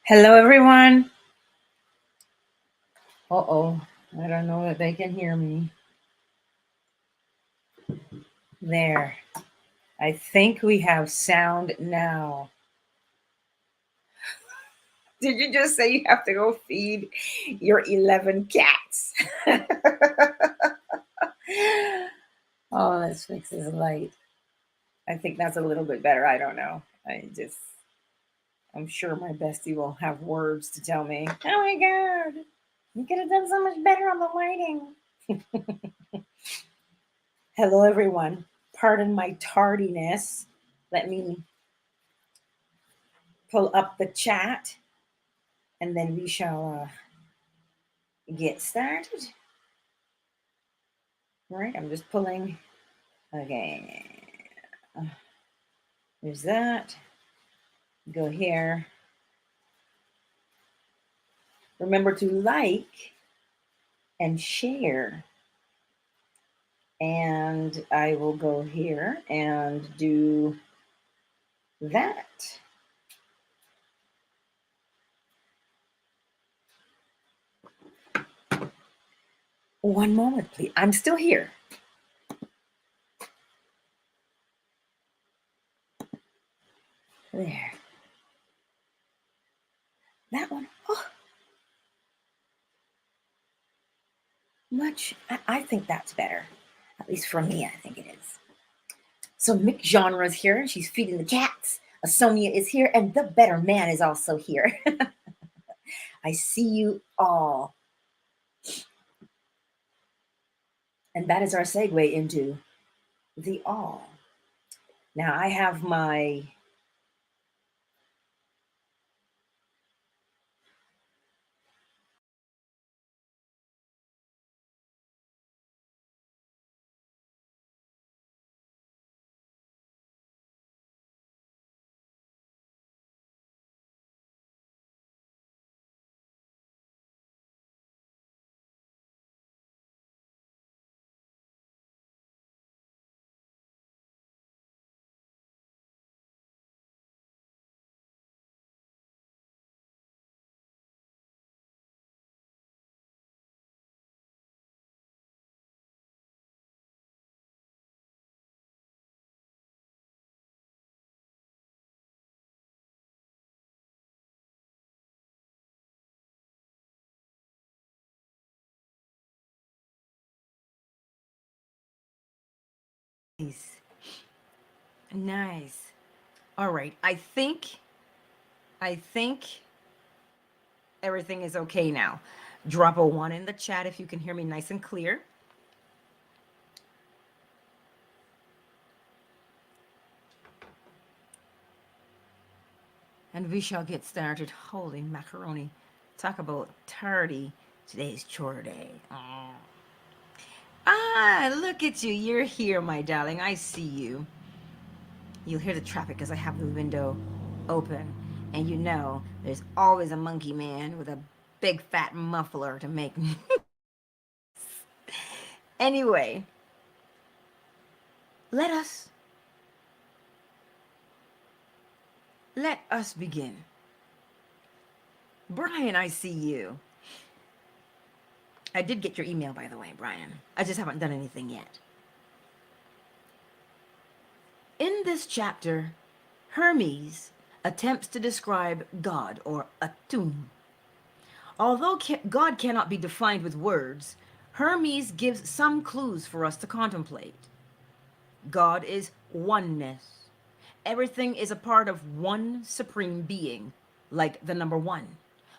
Hello, everyone. Uh-oh. I don't know that they can hear me. There. I think we have sound now. Did you just say you have to go feed your 11 cats? Oh, let's fix this light. I think that's a little bit better. I don't know. I'm sure my bestie will have words to tell me. Oh my God. You could have done so much better on the lighting. Hello, everyone. Pardon my tardiness. Let me pull up the chat and then we shall get started. All right, I'm just pulling. Okay. There's that. Go here. Remember to like and share. And I will go here and do that. One moment, please. I'm still here. There. That one. Oh, I think that's better. At least for me, I think it is. So Mick Genre is here and she's feeding the cats. Sonia is here and the better man is also here. I see you all. And that is our segue into the all. Now I have my nice. All right. I think everything is okay now. Drop a 1 in the chat if you can hear me nice and clear. And we shall get started. Holy macaroni. Talk about tardy. Today's chore day. Oh. Ah, look at you. You're here, my darling. I see you. You'll hear the traffic as I have the window open. And you know, there's always a monkey man with a big fat muffler to make me. Anyway, let us begin. Brian, I see you. I did get your email, by the way, Brian. I just haven't done anything yet. In this chapter, Hermes attempts to describe God, or Atum. Although God cannot be defined with words, Hermes gives some clues for us to contemplate. God is oneness. Everything is a part of one supreme being, like the number 1,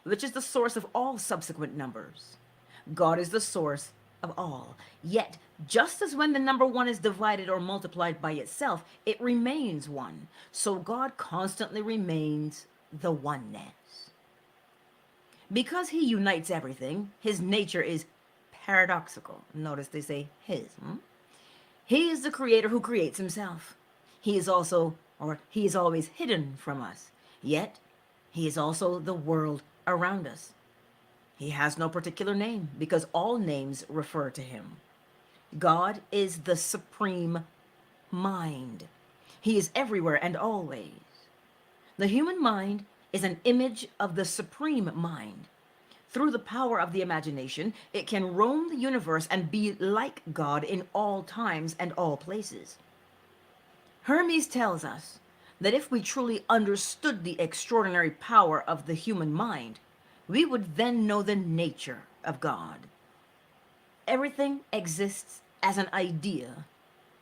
which is the source of all subsequent numbers. God is the source of all. Yet, just as when the number 1 is divided or multiplied by itself, it remains 1. So God constantly remains the oneness. Because he unites everything, his nature is paradoxical. Notice they say his. He is the creator who creates himself. He is always hidden from us. Yet, he is also the world around us. He has no particular name because all names refer to him. God is the supreme mind. He is everywhere and always. The human mind is an image of the supreme mind. Through the power of the imagination, it can roam the universe and be like God in all times and all places. Hermes tells us that if we truly understood the extraordinary power of the human mind, we would then know the nature of God. Everything exists as an idea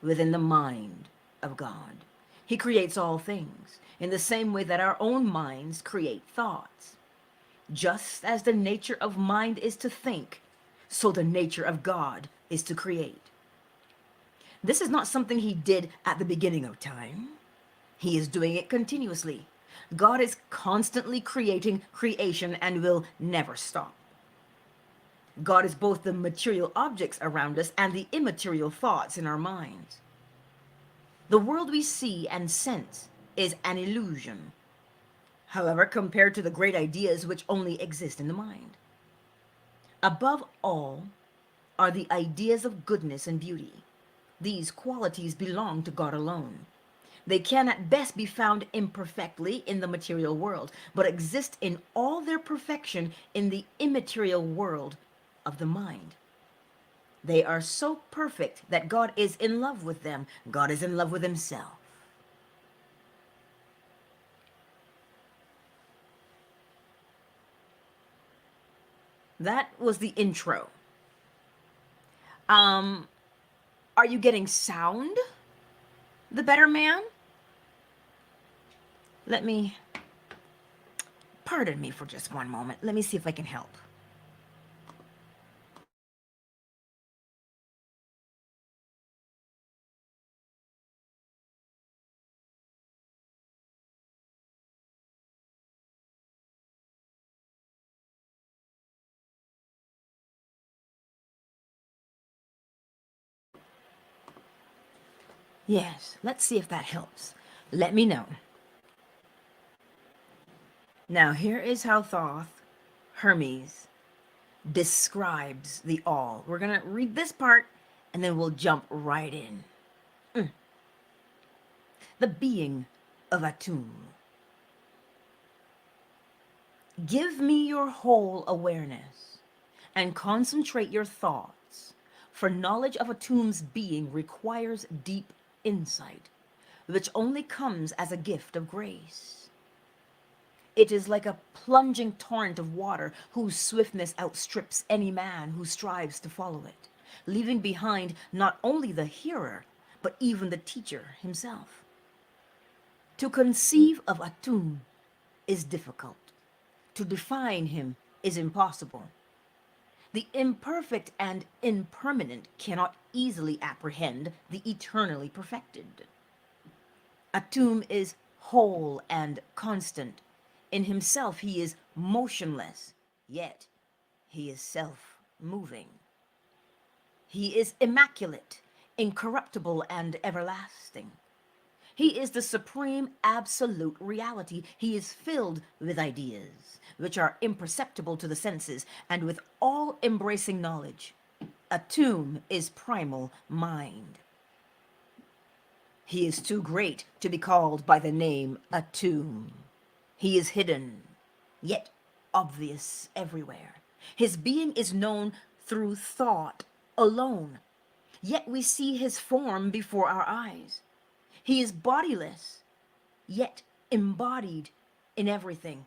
within the mind of God. He creates all things in the same way that our own minds create thoughts. Just as the nature of mind is to think, so the nature of God is to create. This is not something he did at the beginning of time. He is doing it continuously. God is constantly creating creation and will never stop. God is both the material objects around us and the immaterial thoughts in our minds. The world we see and sense is an illusion, however, compared to the great ideas which only exist in the mind. Above all are the ideas of goodness and beauty. These qualities belong to God alone. They can at best be found imperfectly in the material world, but exist in all their perfection in the immaterial world of the mind. They are so perfect that God is in love with them. God is in love with himself. That was the intro. Are you getting sound? The better man? Pardon me for just one moment. Let me see if I can help. Yes, let's see if that helps. Let me know. Now, here is how Thoth, Hermes, describes the all. We're going to read this part and then we'll jump right in. The being of Atum. Give me your whole awareness and concentrate your thoughts, for knowledge of Atum's being requires deep insight, which only comes as a gift of grace. It is like a plunging torrent of water whose swiftness outstrips any man who strives to follow it, leaving behind not only the hearer, but even the teacher himself. To conceive of Atum is difficult. To define him is impossible. The imperfect and impermanent cannot easily apprehend the eternally perfected. Atum is whole and constant. In himself he is motionless, yet he is self-moving. He is immaculate, incorruptible, and everlasting. He is the supreme absolute reality. He is filled with ideas, which are imperceptible to the senses, and with all-embracing knowledge. Atum is primal mind. He is too great to be called by the name Atum. He is hidden, yet obvious everywhere. His being is known through thought alone, yet we see his form before our eyes. He is bodiless, yet embodied in everything.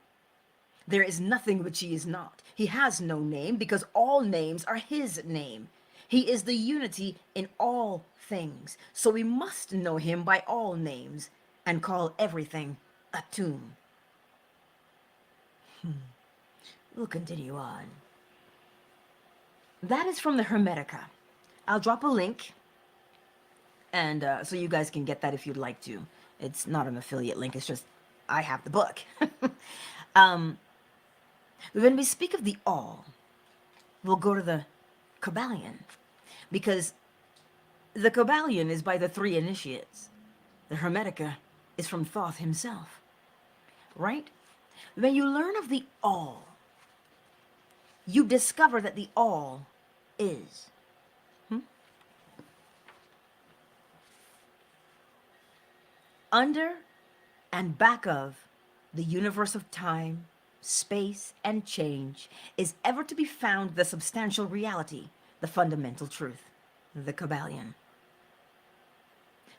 There is nothing which he is not. He has no name because all names are his name. He is the unity in all things. So we must know him by all names and call everything Atum. We'll continue on. That is from the Hermetica. I'll drop a link and so you guys can get that if you'd like to. It's not an affiliate link, it's just I have the book. When we speak of the all, we'll go to the KYBALION, because the KYBALION is by the three initiates. The Hermetica is from Thoth himself, right? When you learn of the all, you discover that the all is. Under and back of the universe of time, space, and change, is ever to be found the substantial reality, the fundamental truth, the KYBALION.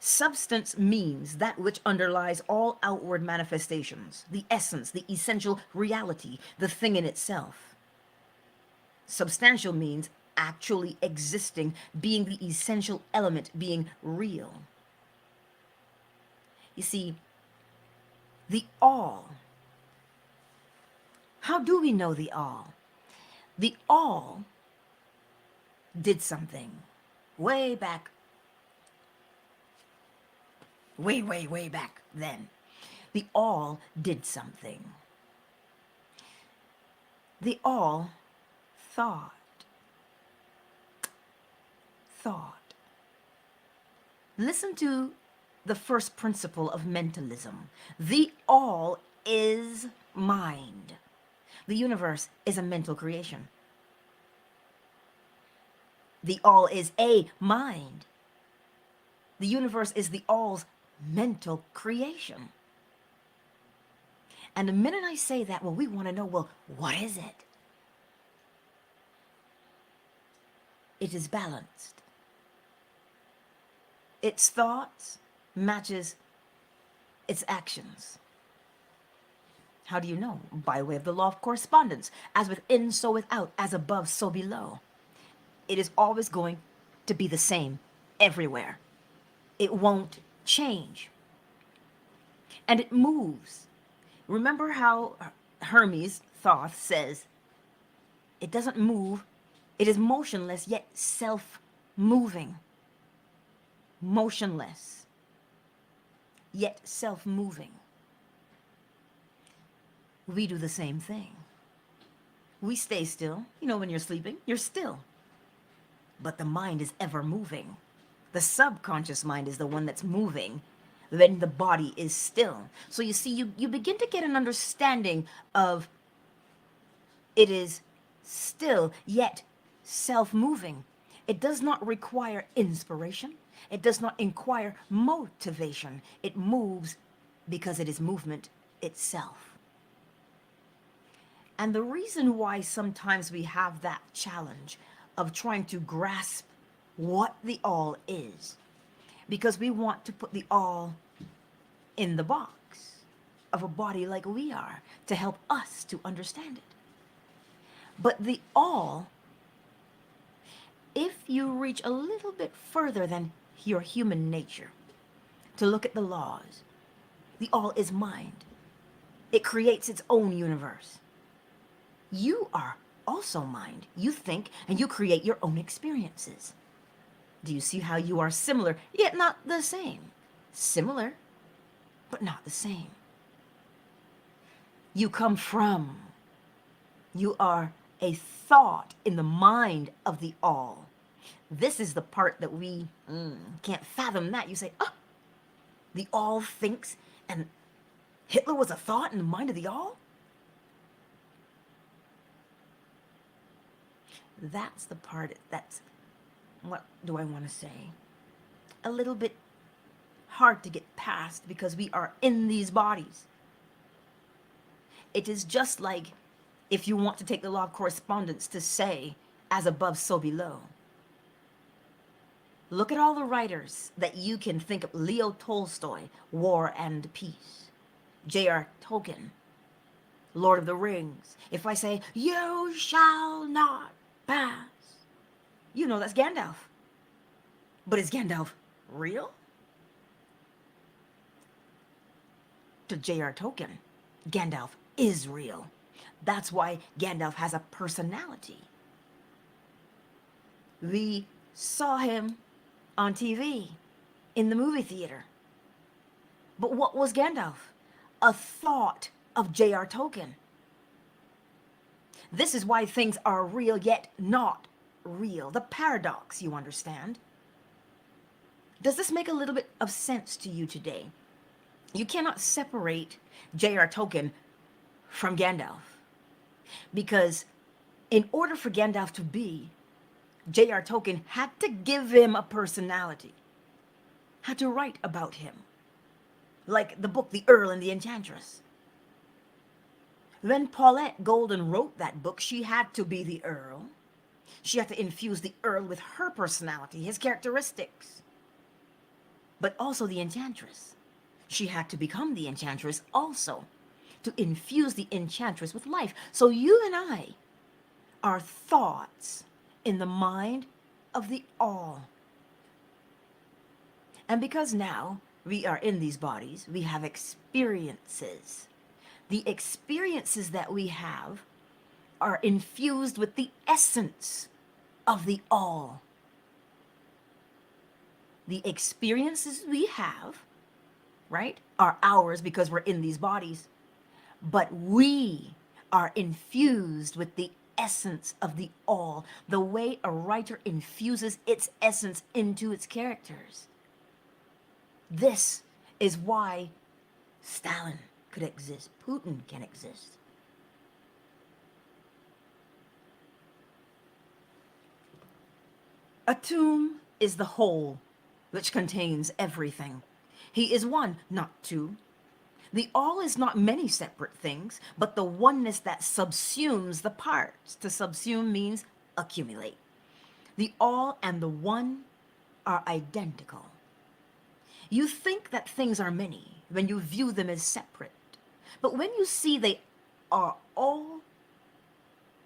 Substance means that which underlies all outward manifestations, the essence, the essential reality, the thing in itself. Substantial means actually existing, being the essential element, being real. You see, the all. How do we know the all? The all did something way back, way back then. The all did something. The all thought. Listen to the first principle of mentalism. The all is mind. The universe is a mental creation. The all is a mind. The universe is the all's mental creation. And the minute I say that, well, we want to know, well, what is it? It is balanced. Its thoughts matches its actions. How do you know? By way of the law of correspondence. As within, so without. As above, so below. It is always going to be the same everywhere. It won't change. And it moves. Remember how Hermes, Thoth, says, it doesn't move. It is motionless, yet self-moving. Motionless, yet self-moving. We do the same thing. We stay still. You know, when you're sleeping, you're still. But the mind is ever moving. The subconscious mind is the one that's moving when the body is still. So you see, you begin to get an understanding of it is still, yet self-moving. It does not require inspiration. It does not inquire motivation. It moves because it is movement itself. And the reason why sometimes we have that challenge of trying to grasp what the all is, because we want to put the all in the box of a body like we are to help us to understand it. But the all, if you reach a little bit further than your human nature to look at the laws, the all is mind. It creates its own universe. You are also mind. You think and you create your own experiences. Do you see how you are similar, yet not the same? Similar, but not the same. You come from. You are a thought in the mind of the all. This is the part that we can't fathom that. You say, oh, the all thinks, and Hitler was a thought in the mind of the all? That's the part that's, what do I want to say? A little bit hard to get past because we are in these bodies. It is just like if you want to take the law of correspondence to say, as above, so below. Look at all the writers that you can think of. Leo Tolstoy, War and Peace. J.R. Tolkien, Lord of the Rings. If I say, you shall not pass, you know that's Gandalf. But is Gandalf real? To J.R. Tolkien, Gandalf is real. That's why Gandalf has a personality. We saw him on TV, in the movie theater. But what was Gandalf? A thought of J.R. Tolkien. This is why things are real yet not real. The paradox, you understand? Does this make a little bit of sense to you today? You cannot separate J.R. Tolkien from Gandalf. Because in order for Gandalf to be, J.R. Tolkien had to give him a personality, had to write about him. Like the book, The Earl and the Enchantress. When Paulette Golden wrote that book, she had to be the Earl. She had to infuse the Earl with her personality, his characteristics, but also the Enchantress. She had to become the Enchantress also, to infuse the Enchantress with life. So you and I are thoughts in the mind of the All. And because now we are in these bodies, we have experiences. The experiences that we have are infused with the essence of the All. The experiences we have, right, are ours because we're in these bodies, but we are infused with the essence of the All, the way a writer infuses its essence into its characters. This is why Stalin could exist, Putin can exist. A tomb is the whole which contains everything. He is one, not two. The All is not many separate things, but the oneness that subsumes the parts. To subsume means accumulate. The All and the One are identical. You think that things are many when you view them as separate. But when you see they are all,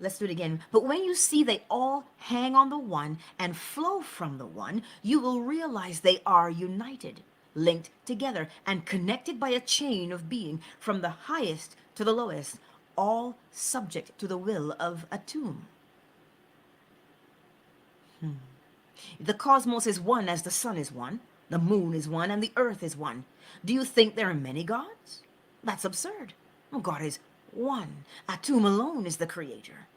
let's do it again. But when you see they all hang on the One and flow from the One, you will realize they are united, linked together, and connected by a chain of being from the highest to the lowest, all subject to the will of Atum. The cosmos is one as the sun is one, the moon is one, and the earth is one. Do you think there are many gods? That's absurd. Well, God is one. Atum alone is the creator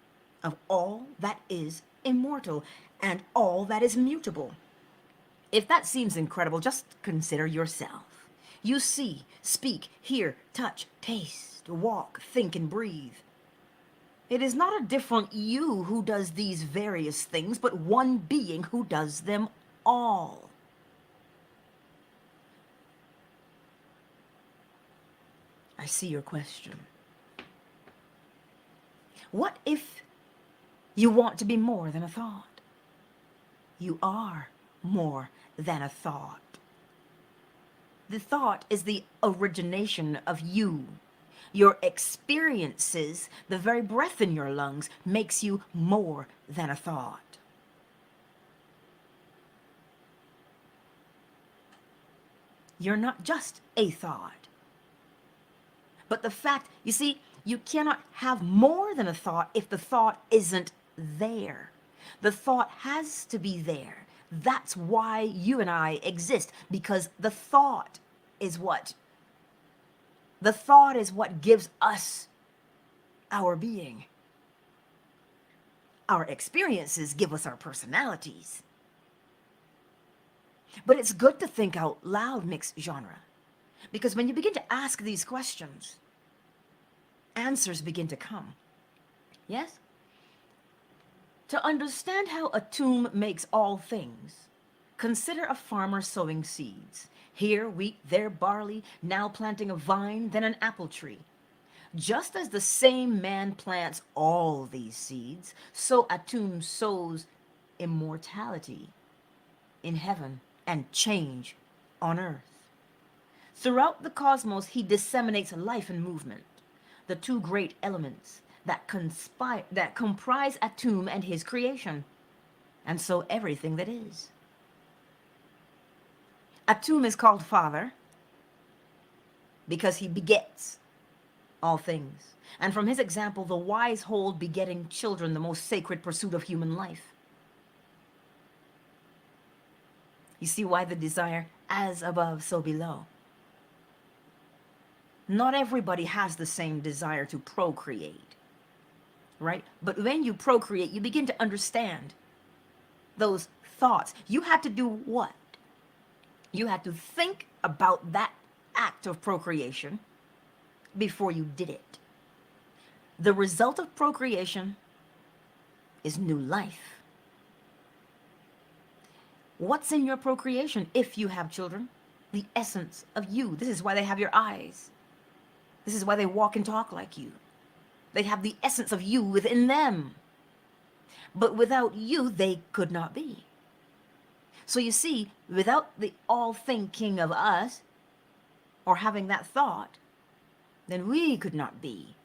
of all that is immortal and all that is mutable. If that seems incredible, just consider yourself. You see, speak, hear, touch, taste, walk, think, and breathe. It is not a different you who does these various things, but one being who does them all. I see your question. What if you want to be more than a thought? You are more than a thought. The thought is the origination of you. Your experiences, the very breath in your lungs, makes you more than a thought. You're not just a thought. But the fact, you see, you cannot have more than a thought if the thought isn't there. The thought has to be there. That's why you and I exist, because the thought is what? The thought is what gives us our being. Our experiences give us our personalities. But it's good to think out loud, mixed genre, because when you begin to ask these questions, answers begin to come. Yes? To understand how Atum makes all things, consider a farmer sowing seeds. Here wheat, there barley, now planting a vine, then an apple tree. Just as the same man plants all these seeds, so Atum sows immortality in heaven and change on earth. Throughout the cosmos, he disseminates life and movement, the two great elements that comprise Atum and his creation, and so everything that is. Atum is called Father because he begets all things. And from his example, the wise hold begetting children the most sacred pursuit of human life. You see why the desire, as above, so below. Not everybody has the same desire to procreate, right? But when you procreate, you begin to understand those thoughts. You had to do what? You had to think about that act of procreation before you did it. The result of procreation is new life. What's in your procreation if you have children? The essence of you. This is why they have your eyes. This is why they walk and talk like you. They have the essence of you within them. But without you, they could not be. So you see, without the all thinking of us, or having that thought, then we could not be.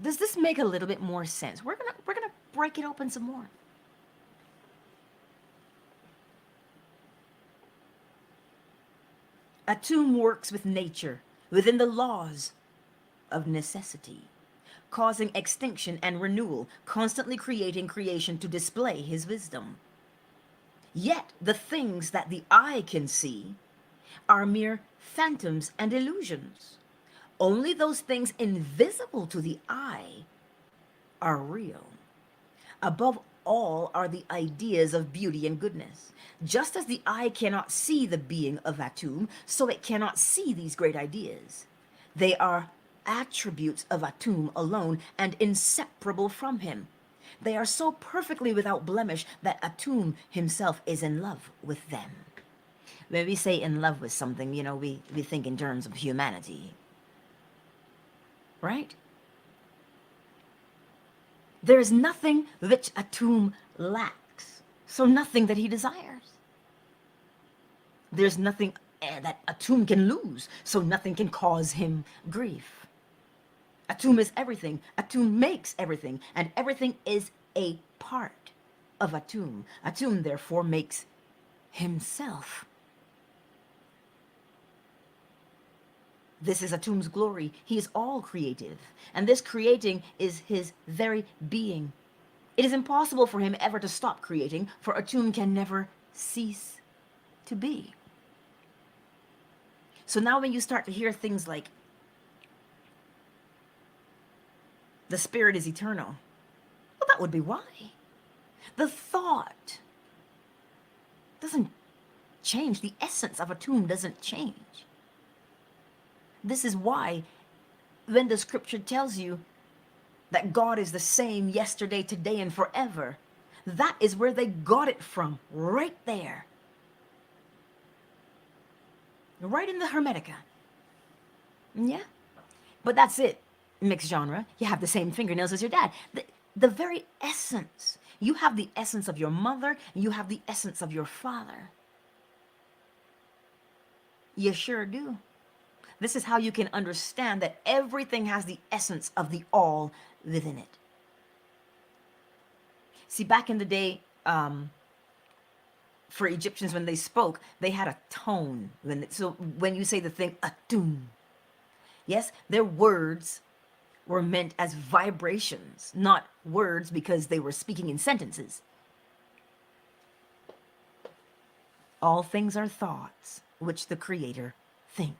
Does this make a little bit more sense? We're gonna break it open some more. A tomb works with nature, within the laws of necessity, causing extinction and renewal, constantly creating creation to display his wisdom. Yet the things that the eye can see are mere phantoms and illusions. Only those things invisible to the eye are real. Above all are the ideas of beauty and goodness. Just as the eye cannot see the being of that tomb, so it cannot see these great ideas. They are attributes of Atum alone and inseparable from him. They are so perfectly without blemish that Atum himself is in love with them. When we say in love with something, we think in terms of humanity. Right? There is nothing which Atum lacks, so nothing that he desires. There's nothing that Atum can lose, so nothing can cause him grief. Atum is everything. Atum makes everything, and everything is a part of Atum. Atum, therefore, makes himself. This is Atum's glory. He is all creative, and this creating is his very being. It is impossible for him ever to stop creating, for Atum can never cease to be. So now when you start to hear things like the spirit is eternal, well, that would be why. The thought doesn't change. The essence of Atum doesn't change. This is why when the scripture tells you that God is the same yesterday, today, and forever, that is where they got it from, right there. Right in the Hermetica. Yeah? But that's it, mixed genre. You have the same fingernails as your dad. The very essence. You have the essence of your mother, and you have the essence of your father. You sure do. This is how you can understand that everything has the essence of the all within it. See, back in the day, for Egyptians, when they spoke, they had a tone. So when you say the thing, Atum, yes, their words were meant as vibrations, not words because they were speaking in sentences. All things are thoughts, which the Creator thinks.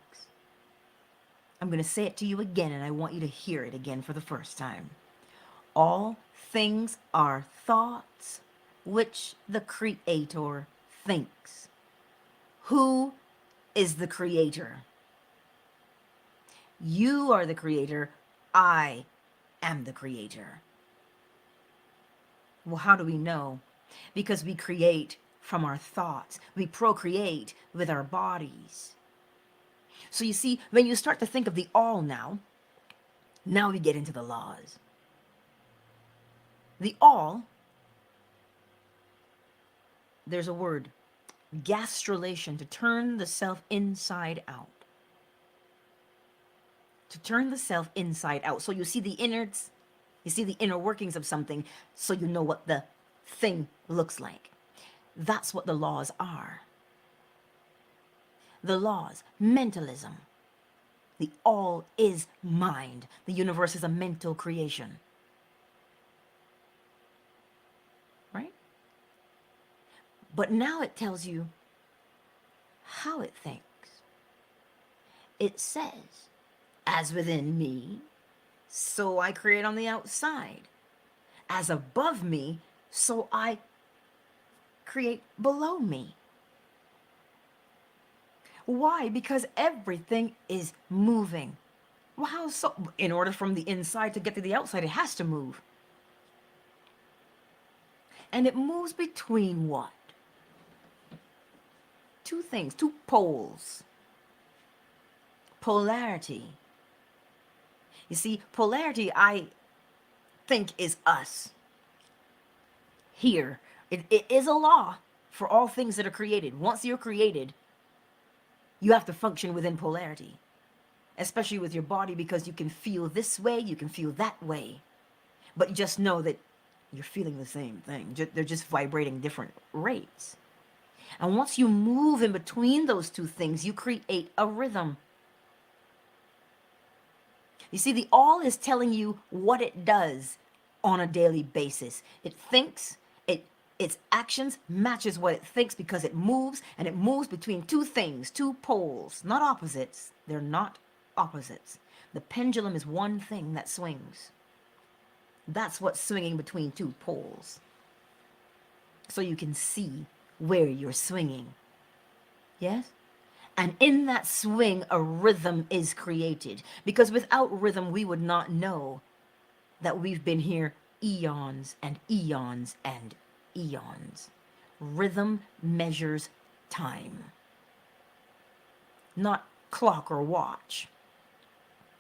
I'm going to say it to you again, and I want you to hear it again for the first time. All things are thoughts, which the Creator thinks. Who is the Creator? You are the Creator. I am the Creator. Well, how do we know? Because we create from our thoughts. We procreate with our bodies. So you see, when you start to think of the all now we get into the laws. The all, there's a word, gastrulation, to turn the self inside out. To turn the self inside out. So you see the innards, you see the inner workings of something, so you know what the thing looks like. That's what the laws are. The laws, mentalism. The all is mind. The universe is a mental creation. Right? But now it tells you how it thinks. It says, as within me, so I create on the outside. As above me, so I create below me. Why? Because everything is moving. Well, how so? In order from the inside to get to the outside, it has to move. And it moves between what? Two things, two poles. Polarity. You see, polarity, I think, is us here. It is a law for all things that are created. Once you're created, you have to function within polarity, especially with your body, because you can feel this way, you can feel that way. But you just know that you're feeling the same thing. They're just vibrating different rates. And once you move in between those two things, you create a rhythm. You see, the all is telling you what it does on a daily basis. It thinks, its actions matches what it thinks, because it moves, and it moves between two things, two poles, not opposites. They're not opposites. The pendulum is one thing that swings. That's what's swinging between two poles. So you can see where you're swinging. Yes? And in that swing, a rhythm is created. Because without rhythm, we would not know that we've been here eons and eons and eons. Rhythm measures time, not clock or watch.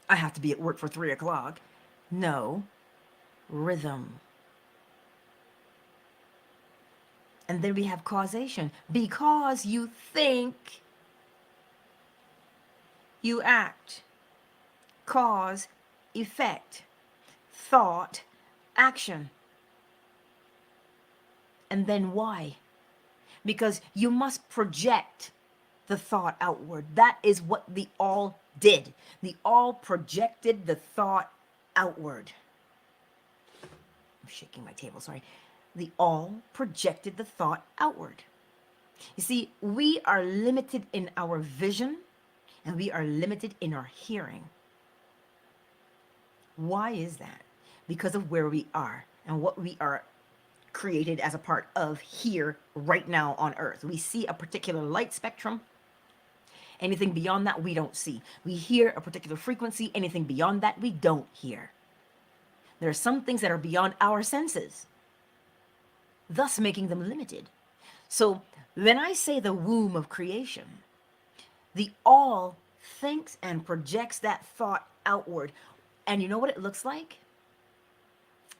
I have to be at work for 3 o'clock. No, rhythm. And then we have causation. Because you think, you act. Cause, effect. Thought, action. And then why? Because you must project the thought outward. That is what the all did. The all projected the thought outward. I'm shaking my table, sorry. The all projected the thought outward. You see, we are limited in our vision, and we are limited in our hearing. Why is that? Because of where we are and what we are created as a part of here right now on earth. We see a particular light spectrum. Anything beyond that, we don't see. We hear a particular frequency. Anything beyond that, we don't hear. There are some things that are beyond our senses, thus making them limited. So when I say the womb of creation, the all thinks and projects that thought outward. And you know what it looks like?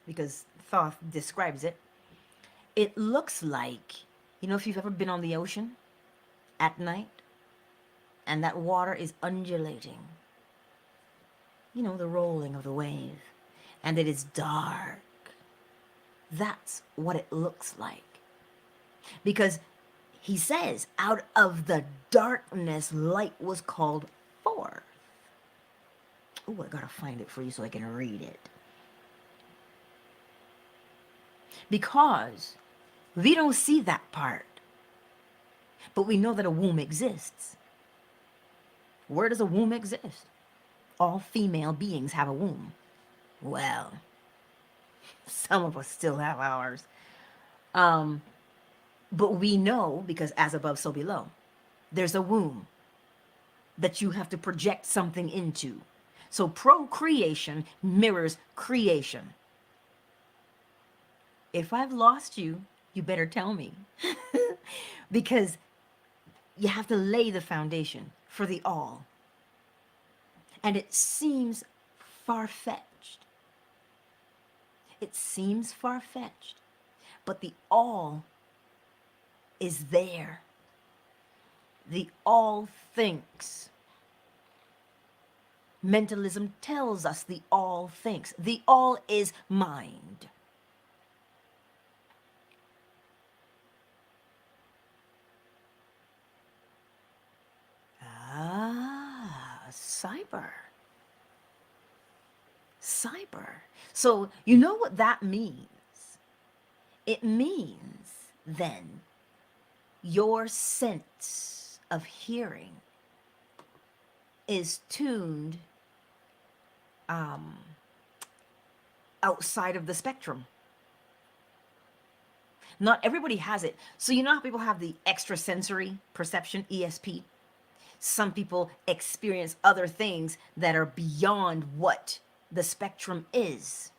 Because Thoth describes it. It looks like, if you've ever been on the ocean at night and that water is undulating, the rolling of the wave, and it is dark. That's what it looks like. Because he says, out of the darkness, light was called forth. Oh, I gotta find it for you so I can read it. Because we don't see that part, but we know that a womb exists. Where does a womb exist? All female beings have a womb. Well, some of us still have ours. But we know, because as above, so below. There's a womb that you have to project something into. So procreation mirrors creation. If I've lost you, you better tell me. Because you have to lay the foundation for the all. And it seems far-fetched. It seems far-fetched. But the all is there. The all thinks. Mentalism tells us the all thinks. The all is mind. Cyber. Cyber. So you know what that means? It means then your sense of hearing is tuned outside of the spectrum. Not everybody has it. So you know how people have the extrasensory perception, ESP? Some people experience other things that are beyond what the spectrum is.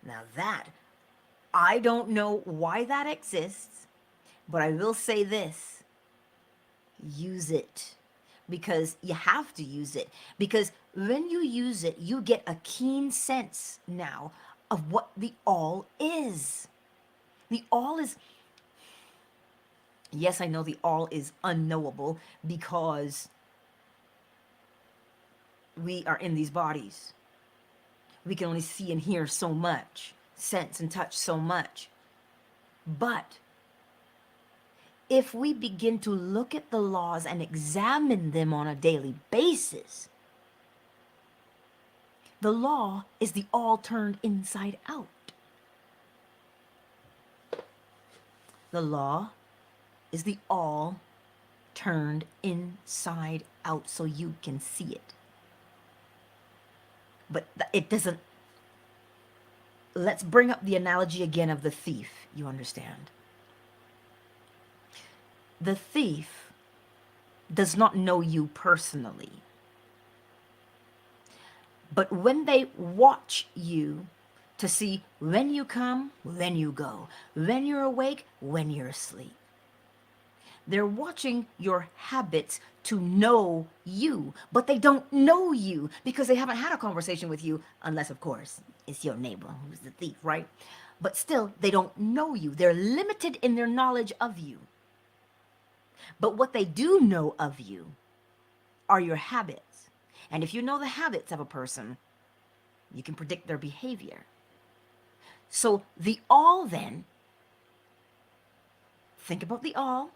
Now that, I don't know why that exists, but I will say this: use it. because you have to use it. Because when you use it, you get a keen sense now of what the all is. The all is, yes, I know the all is unknowable because we are in these bodies. We can only see and hear so much, sense and touch so much. But if we begin to look at the laws and examine them on a daily basis, the law is the all turned inside out. The law is the all turned inside out so you can see it. But it doesn't. Let's bring up the analogy again of the thief, you understand. The thief does not know you personally. But when they watch you to see when you come, when you go, when you're awake, when you're asleep, they're watching your habits to know you, but they don't know you because they haven't had a conversation with you, unless, of course, it's your neighbor who's the thief, right? But still, they don't know you. They're limited in their knowledge of you. But what they do know of you are your habits. And if you know the habits of a person, you can predict their behavior. So the all then, think about the all.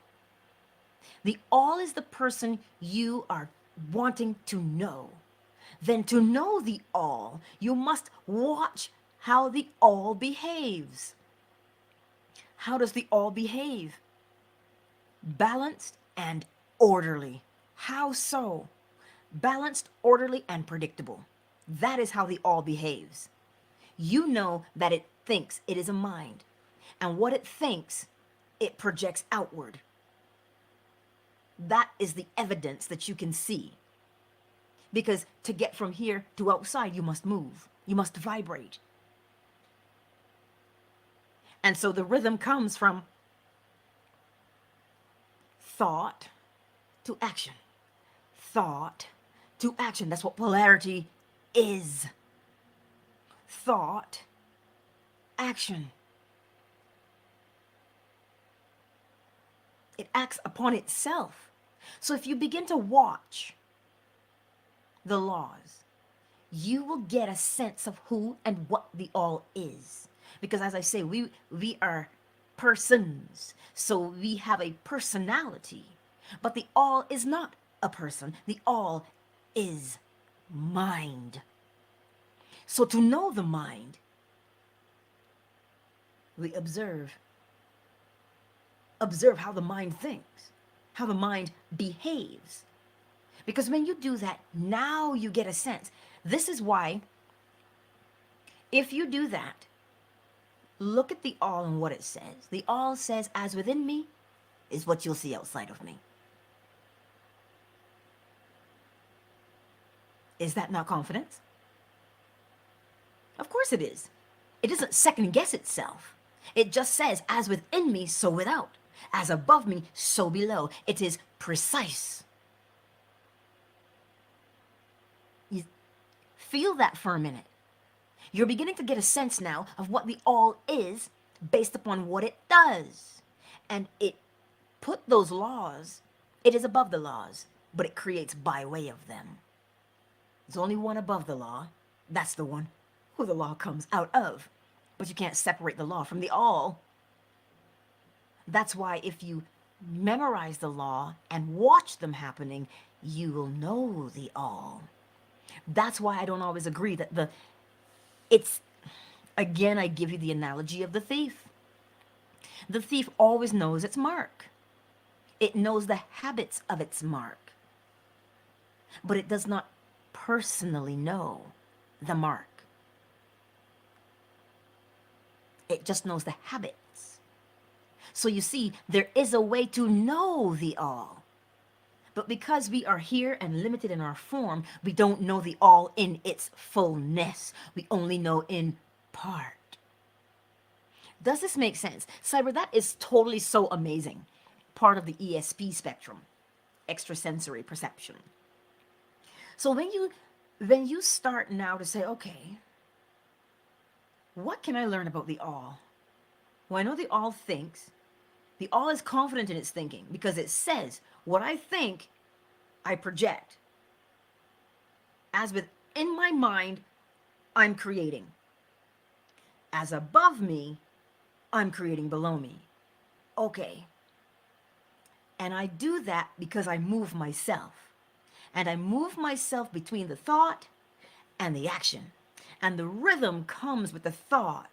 The all is the person you are wanting to know. Then to know the all, you must watch how the all behaves. How does the all behave? Balanced and orderly. How so? Balanced, orderly, and predictable. That is how the all behaves. You know that it thinks, it is a mind. And what it thinks, it projects outward. That is the evidence that you can see. Because to get from here to outside, you must move. You must vibrate. And so the rhythm comes from thought to action. Thought to action. That's what polarity is. Thought, action. It acts upon itself. So if you begin to watch the laws, you will get a sense of who and what the all is. Because as I say, we are persons. So we have a personality. But the all is not a person. The all is mind. So to know the mind, we observe how the mind thinks, how the mind behaves. Because when you do that, now you get a sense. This is why, if you do that, look at the all and what it says. The all says, as within me is what you'll see outside of me. Is that not confidence? Of course it is. It doesn't second guess itself. It just says, as within me, so without. As above me, so below. It is precise. You feel that for a minute. You're beginning to get a sense now of what the all is based upon what it does. And it put those laws, it is above the laws, but it creates by way of them. There's only one above the law. That's the one who the law comes out of. But you can't separate the law from the all. That's why if you memorize the law and watch them happening, you will know the all. That's why I don't always agree that it's, again, I give you the analogy of the thief. The thief always knows its mark. It knows the habits of its mark. But it does not personally know the mark. It just knows the habits. So you see, there is a way to know the all. But because we are here and limited in our form, we don't know the all in its fullness. We only know in part. Does this make sense? Cyber, that is totally so amazing. Part of the ESP spectrum. extrasensory perception. So when you start now to say, okay, what can I learn about the all? Well, I know the all thinks. The all is confident in its thinking because it says, what I think, I project. As within my mind, I'm creating. As above me, I'm creating below me. Okay. And I do that because I move myself. And I move myself between the thought and the action. And the rhythm comes with the thought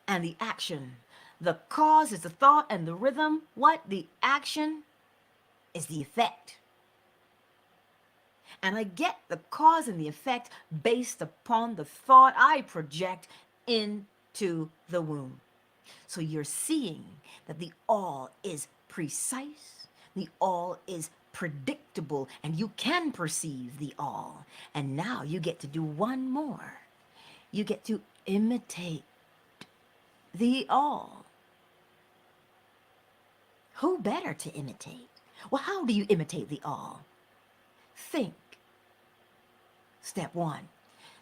and the action. The cause is the thought and the rhythm. What? The action is the effect. And I get the cause and the effect based upon the thought I project into the womb. So you're seeing that the all is precise, the all is predictable, and you can perceive the all. And now you get to do one more. You get to imitate the all. Who better to imitate? Well, how do you imitate the all? Think. Step 1.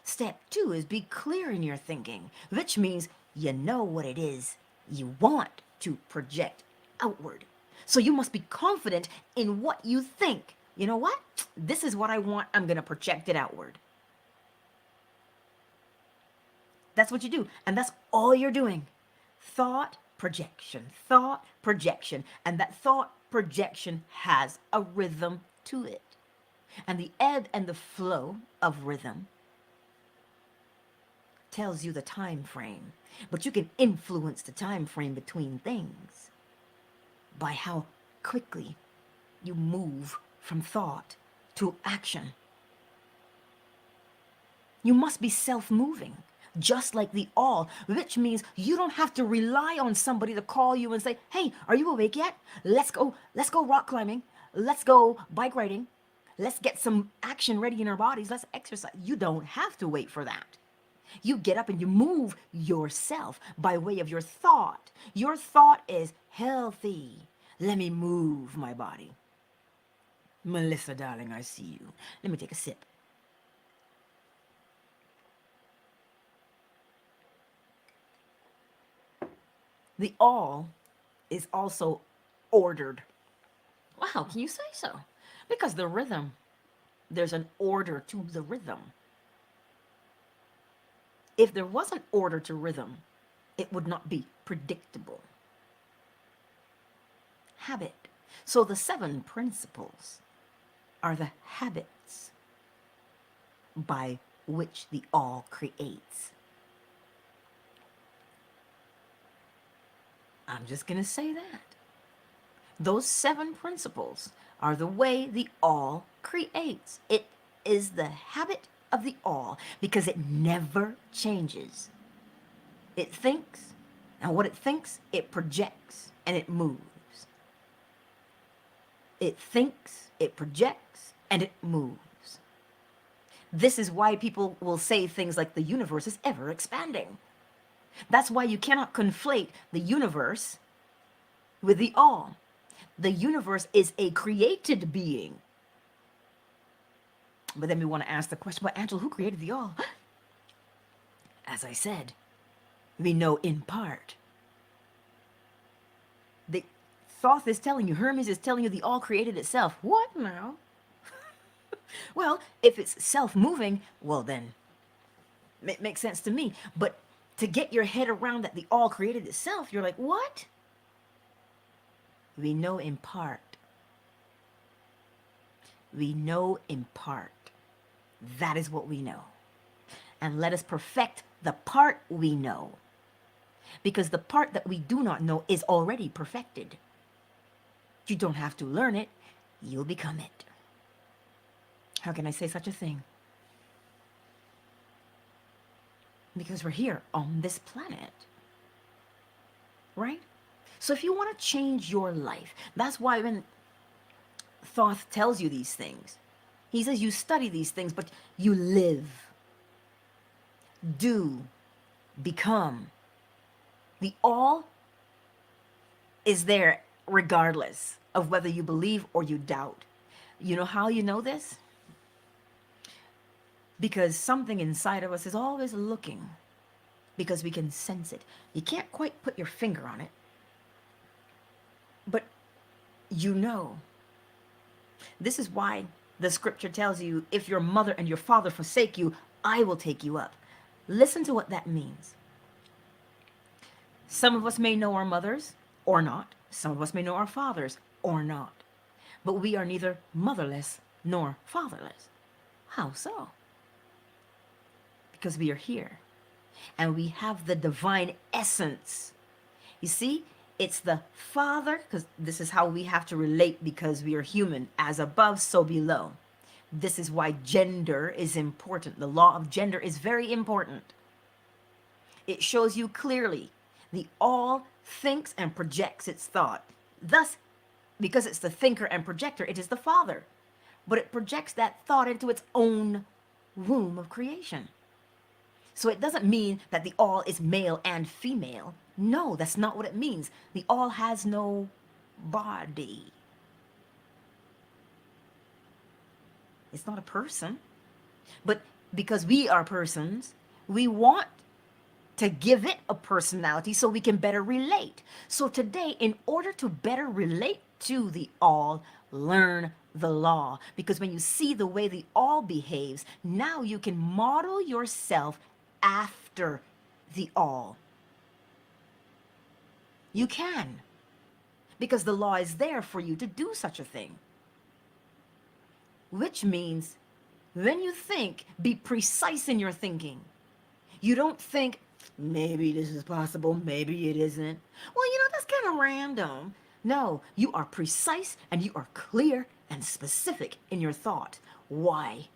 Step 2 is be clear in your thinking, which means you know what it is you want to project outward. So you must be confident in what you think. You know what? This is what I want. I'm going to project it outward. That's what you do. And that's all you're doing. Thought, projection, thought, projection. And that thought projection has a rhythm to it. And the ebb and the flow of rhythm tells you the time frame. But you can influence the time frame between things by how quickly you move from thought to action. You must be self-moving, just like the all, which means you don't have to rely on somebody to call you and say, hey, are you awake yet? Let's go rock climbing. Let's go bike riding. Let's get some action ready in our bodies. Let's exercise. You don't have to wait for that. You get up and you move yourself by way of your thought. Your thought is healthy. Let me move my body. Melissa, darling, I see you. Let me take a sip. The all is also ordered. Wow, can you say so? Because the rhythm, there's an order to the rhythm. If there wasn't order to rhythm, it would not be predictable. Habit. So the 7 principles are the habits by which the all creates. I'm just going to say that. Those 7 principles are the way the all creates. It is the habit of the all because it never changes. It thinks, and what it thinks, it projects, and it moves. It thinks, it projects, and it moves. This is why people will say things like the universe is ever expanding. That's why you cannot conflate the universe with the all. The universe is a created being. But then we want to ask the question, well, Angela, who created the all? As I said, we know in part. The Thoth is telling you, Hermes is telling you the all created itself. What now? Well, if it's self-moving, well then, it makes sense to me. But to get your head around that the all created itself, you're like, what? We know in part. We know in part. That is what we know. And let us perfect the part we know. Because the part that we do not know is already perfected. You don't have to learn it. You'll become it. How can I say such a thing? Because we're here on this planet. Right? So if you want to change your life, that's why when Thoth tells you these things, he says you study these things, but you live, do, become. The all is there regardless of whether you believe or you doubt. You know how you know this? Because something inside of us is always looking, because we can sense it. You can't quite put your finger on it, but you know. This is why the scripture tells you, if your mother and your father forsake you, I will take you up. Listen to what that means. Some of us may know our mothers or not. Some of us may know our fathers or not. But we are neither motherless nor fatherless. How so? Because we are here and we have the divine essence. You see, it's the Father, because this is how we have to relate, because we are human. As above, so below. This is why gender is important. The law of gender is very important. It shows you clearly the all thinks and projects its thought. Thus, because it's the thinker and projector, it is the Father. But it projects that thought into its own womb of creation. So it doesn't mean that the all is male and female. No, that's not what it means. The all has no body. It's not a person. But because we are persons, we want to give it a personality so we can better relate. So today, in order to better relate to the all, learn the law. Because when you see the way the all behaves, now you can model yourself after the all. You can. Because the law is there for you to do such a thing. Which means when you think, be precise in your thinking. You don't think, maybe this is possible, maybe it isn't. Well, that's kind of random. No, you are precise and you are clear and specific in your thought. Why?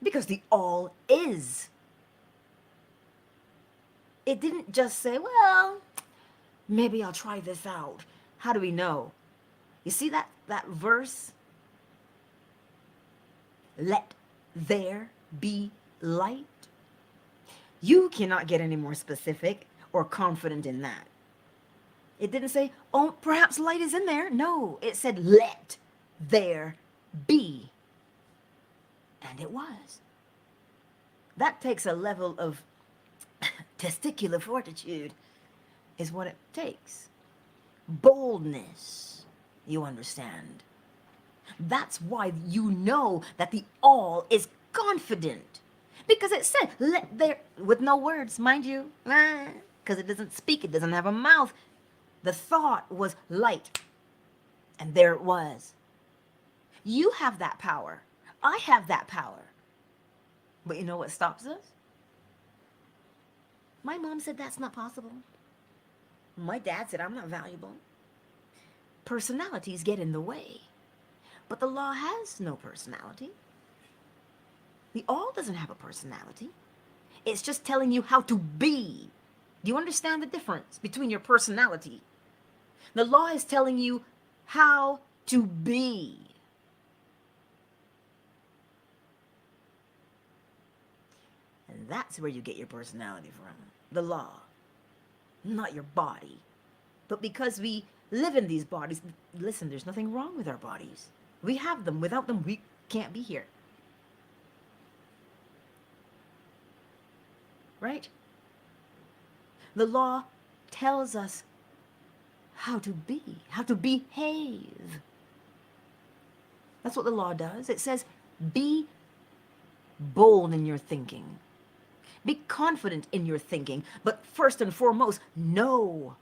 Because the all is. It didn't just say, well, maybe I'll try this out. How do we know? You see that verse? Let there be light. You cannot get any more specific or confident in that. It didn't say, oh, perhaps light is in there. No, it said, let there be. And it was. That takes a level of testicular fortitude, is what it takes. Boldness, you understand. That's why you know that the all is confident. Because it said, let there, with no words, mind you, because it doesn't speak, it doesn't have a mouth. The thought was light, and there it was. You have that power. I have that power. But you know what stops us? My mom said that's not possible. My dad said I'm not valuable. Personalities get in the way. But the law has no personality. The all doesn't have a personality. It's just telling you how to be. Do you understand the difference between your personality? The law is telling you how to be. And that's where you get your personality from. The law. Not your body. But because we live in these bodies, listen, there's nothing wrong with our bodies. We have them. Without them, we can't be here. Right? The law tells us how to be, how to behave. That's what the law does. It says, be bold in your thinking. Be confident in your thinking. But first and foremost, know.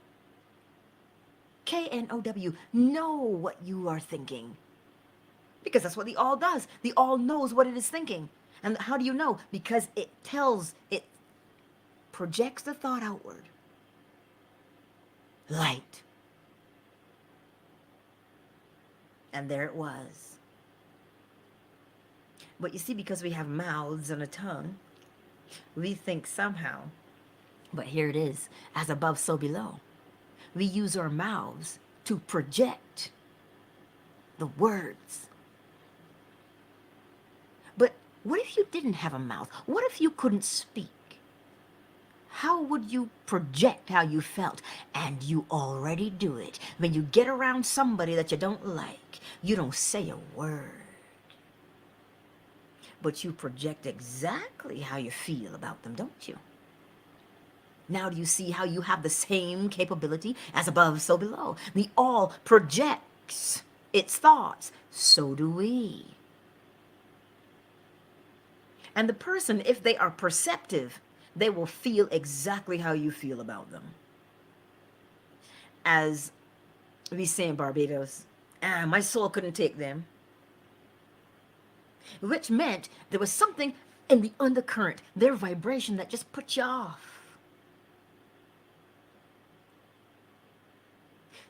K-N-O-W. Know what you are thinking. Because that's what the all does. The all knows what it is thinking. And how do you know? Because it projects the thought outward. Light. And there it was. But you see, because we have mouths and a tongue, we think somehow, but here it is, as above, so below. We use our mouths to project the words. But what if you didn't have a mouth? What if you couldn't speak? how would you project how you felt? And you already do it. When you get around somebody that you don't like, you don't say a word. But you project exactly how you feel about them, don't you? Now do you see how you have the same capability as above, so below? The all projects its thoughts. So do we. And the person, if they are perceptive, they will feel exactly how you feel about them. As we say in Barbados, my soul couldn't take them. Which meant there was something in the undercurrent, their vibration, that just put you off.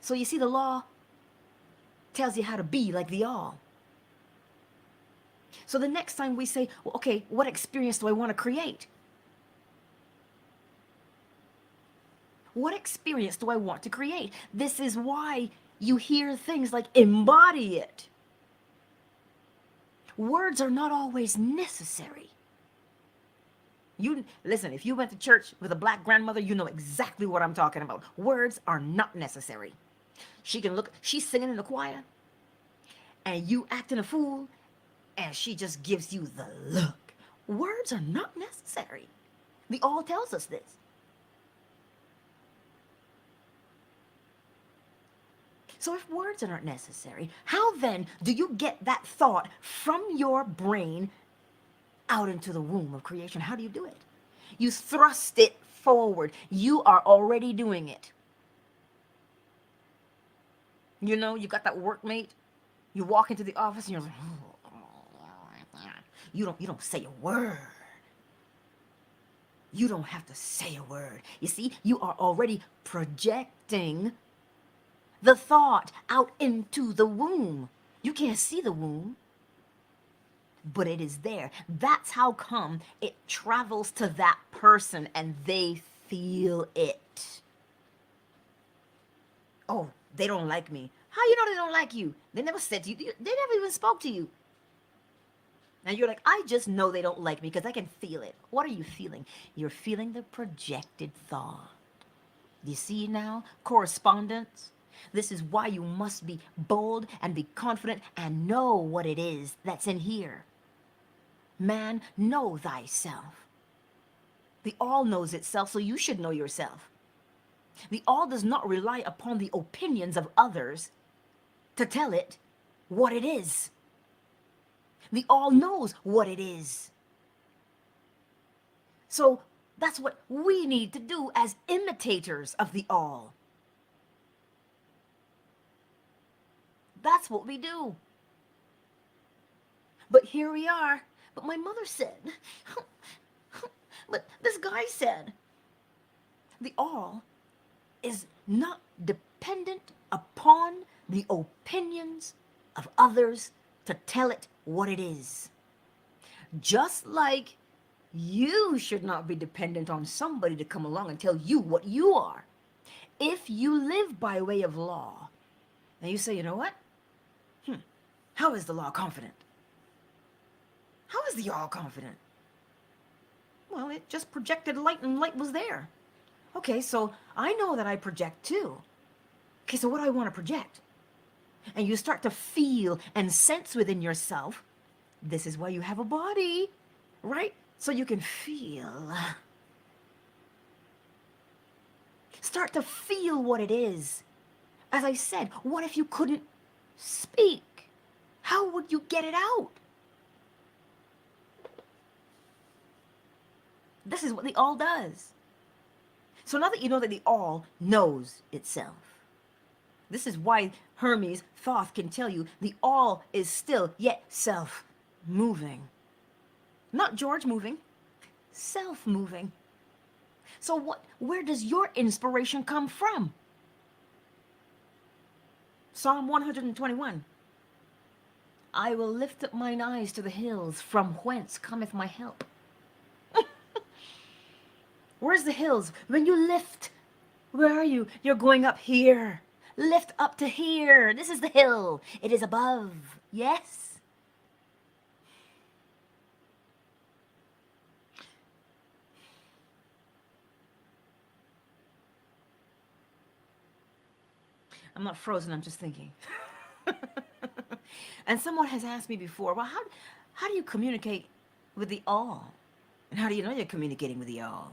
So you see, the law tells you how to be like the all. So the next time we say, well, okay, what experience do I want to create? What experience do I want to create? This is why you hear things like embody it. Words are not always necessary. You listen, if you went to church with a black grandmother, you know exactly what I'm talking about. Words are not necessary. She's singing in the choir, and you acting a fool, and she just gives you the look. Words are not necessary. The all tells us this. So if words are not necessary, how then do you get that thought from your brain out into the womb of creation? How do you do it? You thrust it forward. You are already doing it. You know, you got that workmate. You walk into the office and you're like, you don't say a word. You don't have to say a word. You see, you are already projecting the thought out into the womb. You can't see the womb, but it is there. That's how come it travels to that person and they feel it. Oh, they don't like me. How you know they don't like you? They never said to you. They never even spoke to you. And you're like, I just know they don't like me because I can feel it. What are you feeling? You're feeling the projected thought. Do you see now? Correspondence. This is why you must be bold and be confident and know what it is that's in here. Man, know thyself. The all knows itself, so you should know yourself. The all does not rely upon the opinions of others to tell it what it is. The all knows what it is. So that's what we need to do as imitators of the all. That's what we do. But here we are. But my mother said, but this guy said, the all is not dependent upon the opinions of others to tell it what it is. Just like you should not be dependent on somebody to come along and tell you what you are. If you live by way of law, and you say, you know what? How is the law confident? How is the all confident? Well, it just projected light and light was there. Okay, so I know that I project too. Okay, so what do I want to project? And you start to feel and sense within yourself, this is why you have a body, right? So you can feel. Start to feel what it is. As I said, what if you couldn't speak? How would you get it out? This is what the all does. So now that you know that the all knows itself, this is why Hermes, Thoth can tell you the all is still yet self-moving. Not George moving, self-moving. So where does your inspiration come from? Psalm 121. I will lift up mine eyes to the hills, from whence cometh my help. Where's the hills? When you lift, where are you? You're going up here. Lift up to here. This is the hill. It is above. Yes? I'm not frozen, I'm just thinking. And someone has asked me before, well, how do you communicate with the all? And how do you know you're communicating with the all?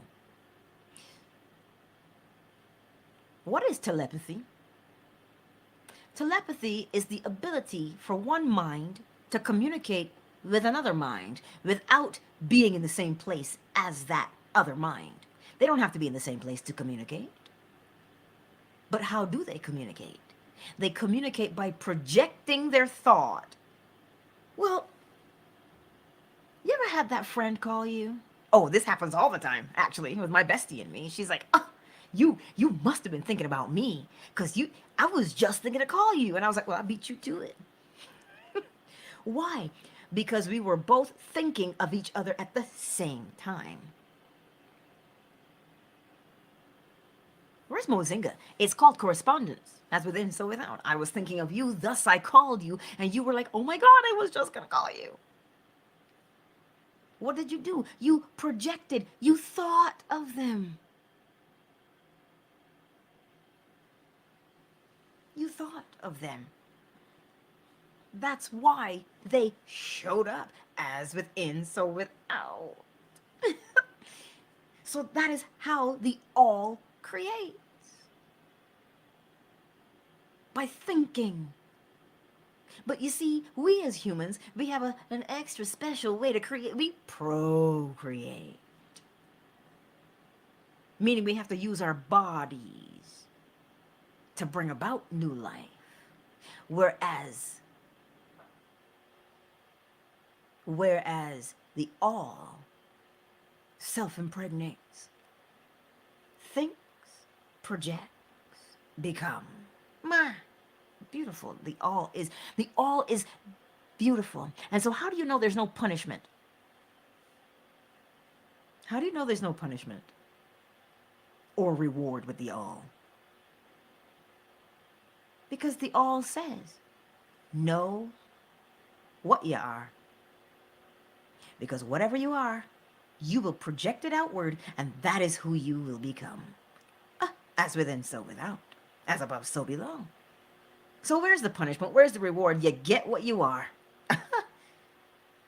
What is telepathy? Telepathy is the ability for one mind to communicate with another mind without being in the same place as that other mind. They don't have to be in the same place to communicate. But how do they communicate? They communicate by projecting their thought. Well, you ever had that friend call you? Oh, this happens all the time, actually, with my bestie and me. She's like, oh, you must have been thinking about me, because I was just thinking to call you. And I was like, well, I beat you to it. Why? Because we were both thinking of each other at the same time. Where's Mozinga? It's called correspondence. As within, so without. I was thinking of you, thus I called you, and you were like, oh my God, I was just going to call you. What did you do? You projected. You thought of them. You thought of them. That's why they showed up. As within, so without. So that is how the all creates. By thinking. But you see, we as humans, we have an extra special way to create. We procreate. Meaning we have to use our bodies to bring about new life. Whereas the all self-impregnates, thinks, projects, become. Beautiful. The all is beautiful. And so how do you know there's no punishment? How do you know there's no punishment or reward with the all? Because the all says, know what you are. Because whatever you are, you will project it outward, and that is who you will become. As within, so without. As above, so below. So where's the punishment? Where's the reward? You get what you are.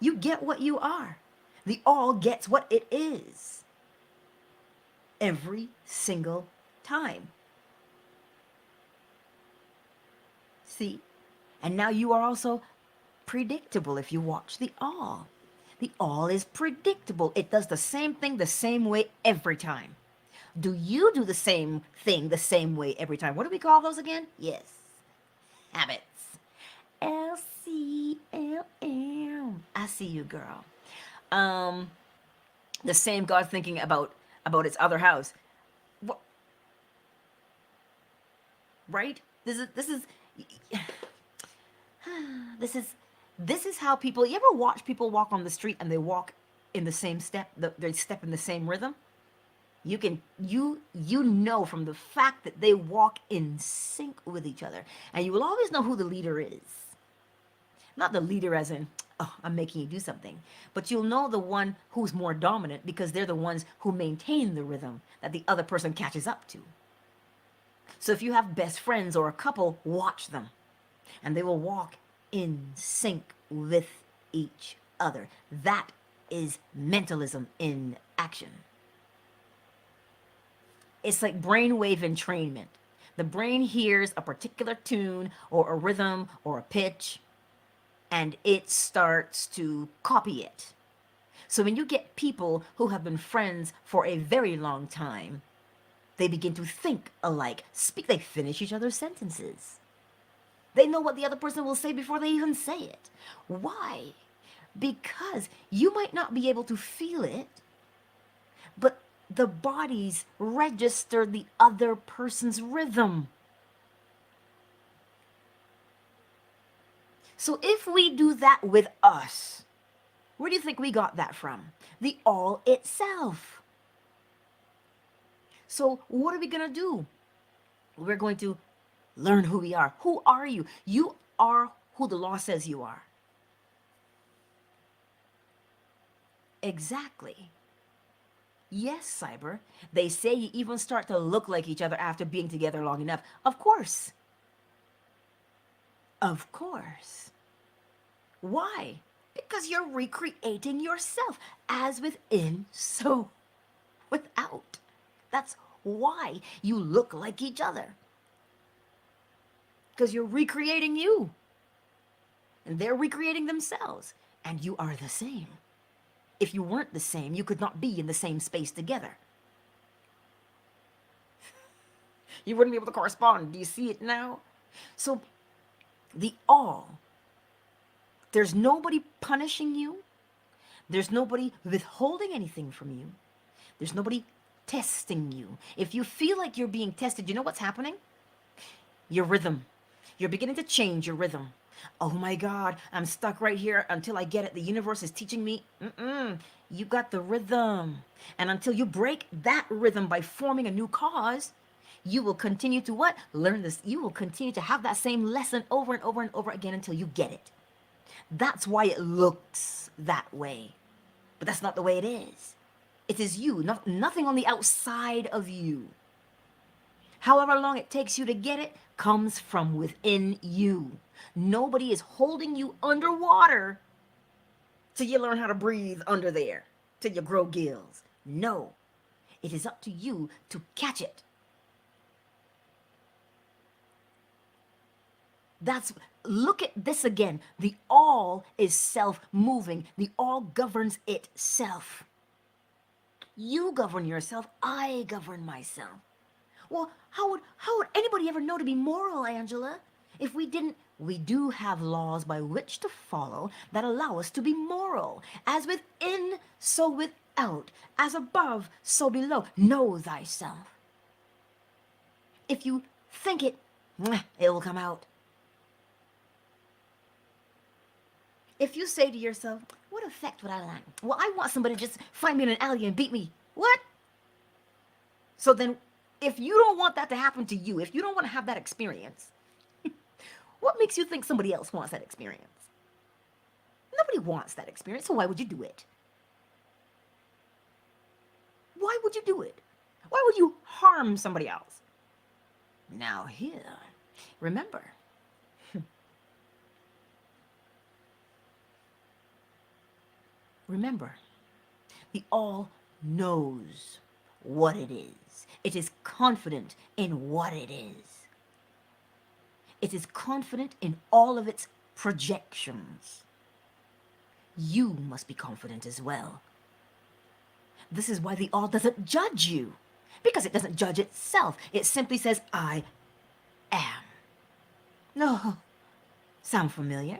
You get what you are. The all gets what it is. Every single time. See? And now you are also predictable if you watch the all. The all is predictable. It does the same thing the same way every time. Do you do the same thing the same way every time? What do we call those again? Yes. Habits. LCLM. I see you, girl. The same God thinking about its other house. What? Right? This is how people. You ever watch people walk on the street and they walk in the same step? They step in the same rhythm. You know from the fact that they walk in sync with each other, and you will always know who the leader is. Not the leader as in, oh, I'm making you do something, but you'll know the one who's more dominant because they're the ones who maintain the rhythm that the other person catches up to. So if you have best friends or a couple, watch them, and they will walk in sync with each other. That is mentalism in action. It's like brainwave entrainment. The brain hears a particular tune or a rhythm or a pitch, and it starts to copy it. So when you get people who have been friends for a very long time, they begin to think alike, speak, they finish each other's sentences. They know what the other person will say before they even say it. Why? Because you might not be able to feel it, but the bodies register the other person's rhythm. So if we do that with us, where do you think we got that from? The all itself. So what are we going to do? We're going to learn who we are. Who are you? You are who the law says you are. Exactly. Yes, Cyber. They say you even start to look like each other after being together long enough. Of course. Of course. Why? Because you're recreating yourself. As within, so without. That's why you look like each other. Because you're recreating you. And they're recreating themselves. And you are the same. If you weren't the same, you could not be in the same space together. You wouldn't be able to correspond. Do you see it now? So, the all, there's nobody punishing you. There's nobody withholding anything from you. There's nobody testing you. If you feel like you're being tested, you know what's happening? Your rhythm. You're beginning to change your rhythm. Oh my God, I'm stuck right here until I get it. The universe is teaching me. You got the rhythm. And until you break that rhythm by forming a new cause, you will continue to what? Learn this. You will continue to have that same lesson over and over and over again until you get it. That's why it looks that way. But that's not the way it is. It is you, nothing on the outside of you. However long it takes you to get it comes from within you. Nobody is holding you underwater till you learn how to breathe under there, till you grow gills. No, it is up to you to catch it. Look at this again. The all is self-moving. The all governs itself. You govern yourself. I govern myself. Well, how would anybody ever know to be moral, Angela? If we didn't, we do have laws by which to follow that allow us to be moral. As within, so without. As above, so below. Know thyself. If you think it, it will come out. If you say to yourself, what effect would I like? Well, I want somebody to just find me in an alley and beat me. What? So then, if you don't want that to happen to you, if you don't want to have that experience, what makes you think somebody else wants that experience? Nobody wants that experience, so why would you do it? Why would you do it? Why would you harm somebody else? Now here, remember, remember, the all knows what it is. It is confident in what it is. It is confident in all of its projections. You must be confident as well. This is why the all doesn't judge you, because it doesn't judge itself. It simply says, I am. No, sound familiar?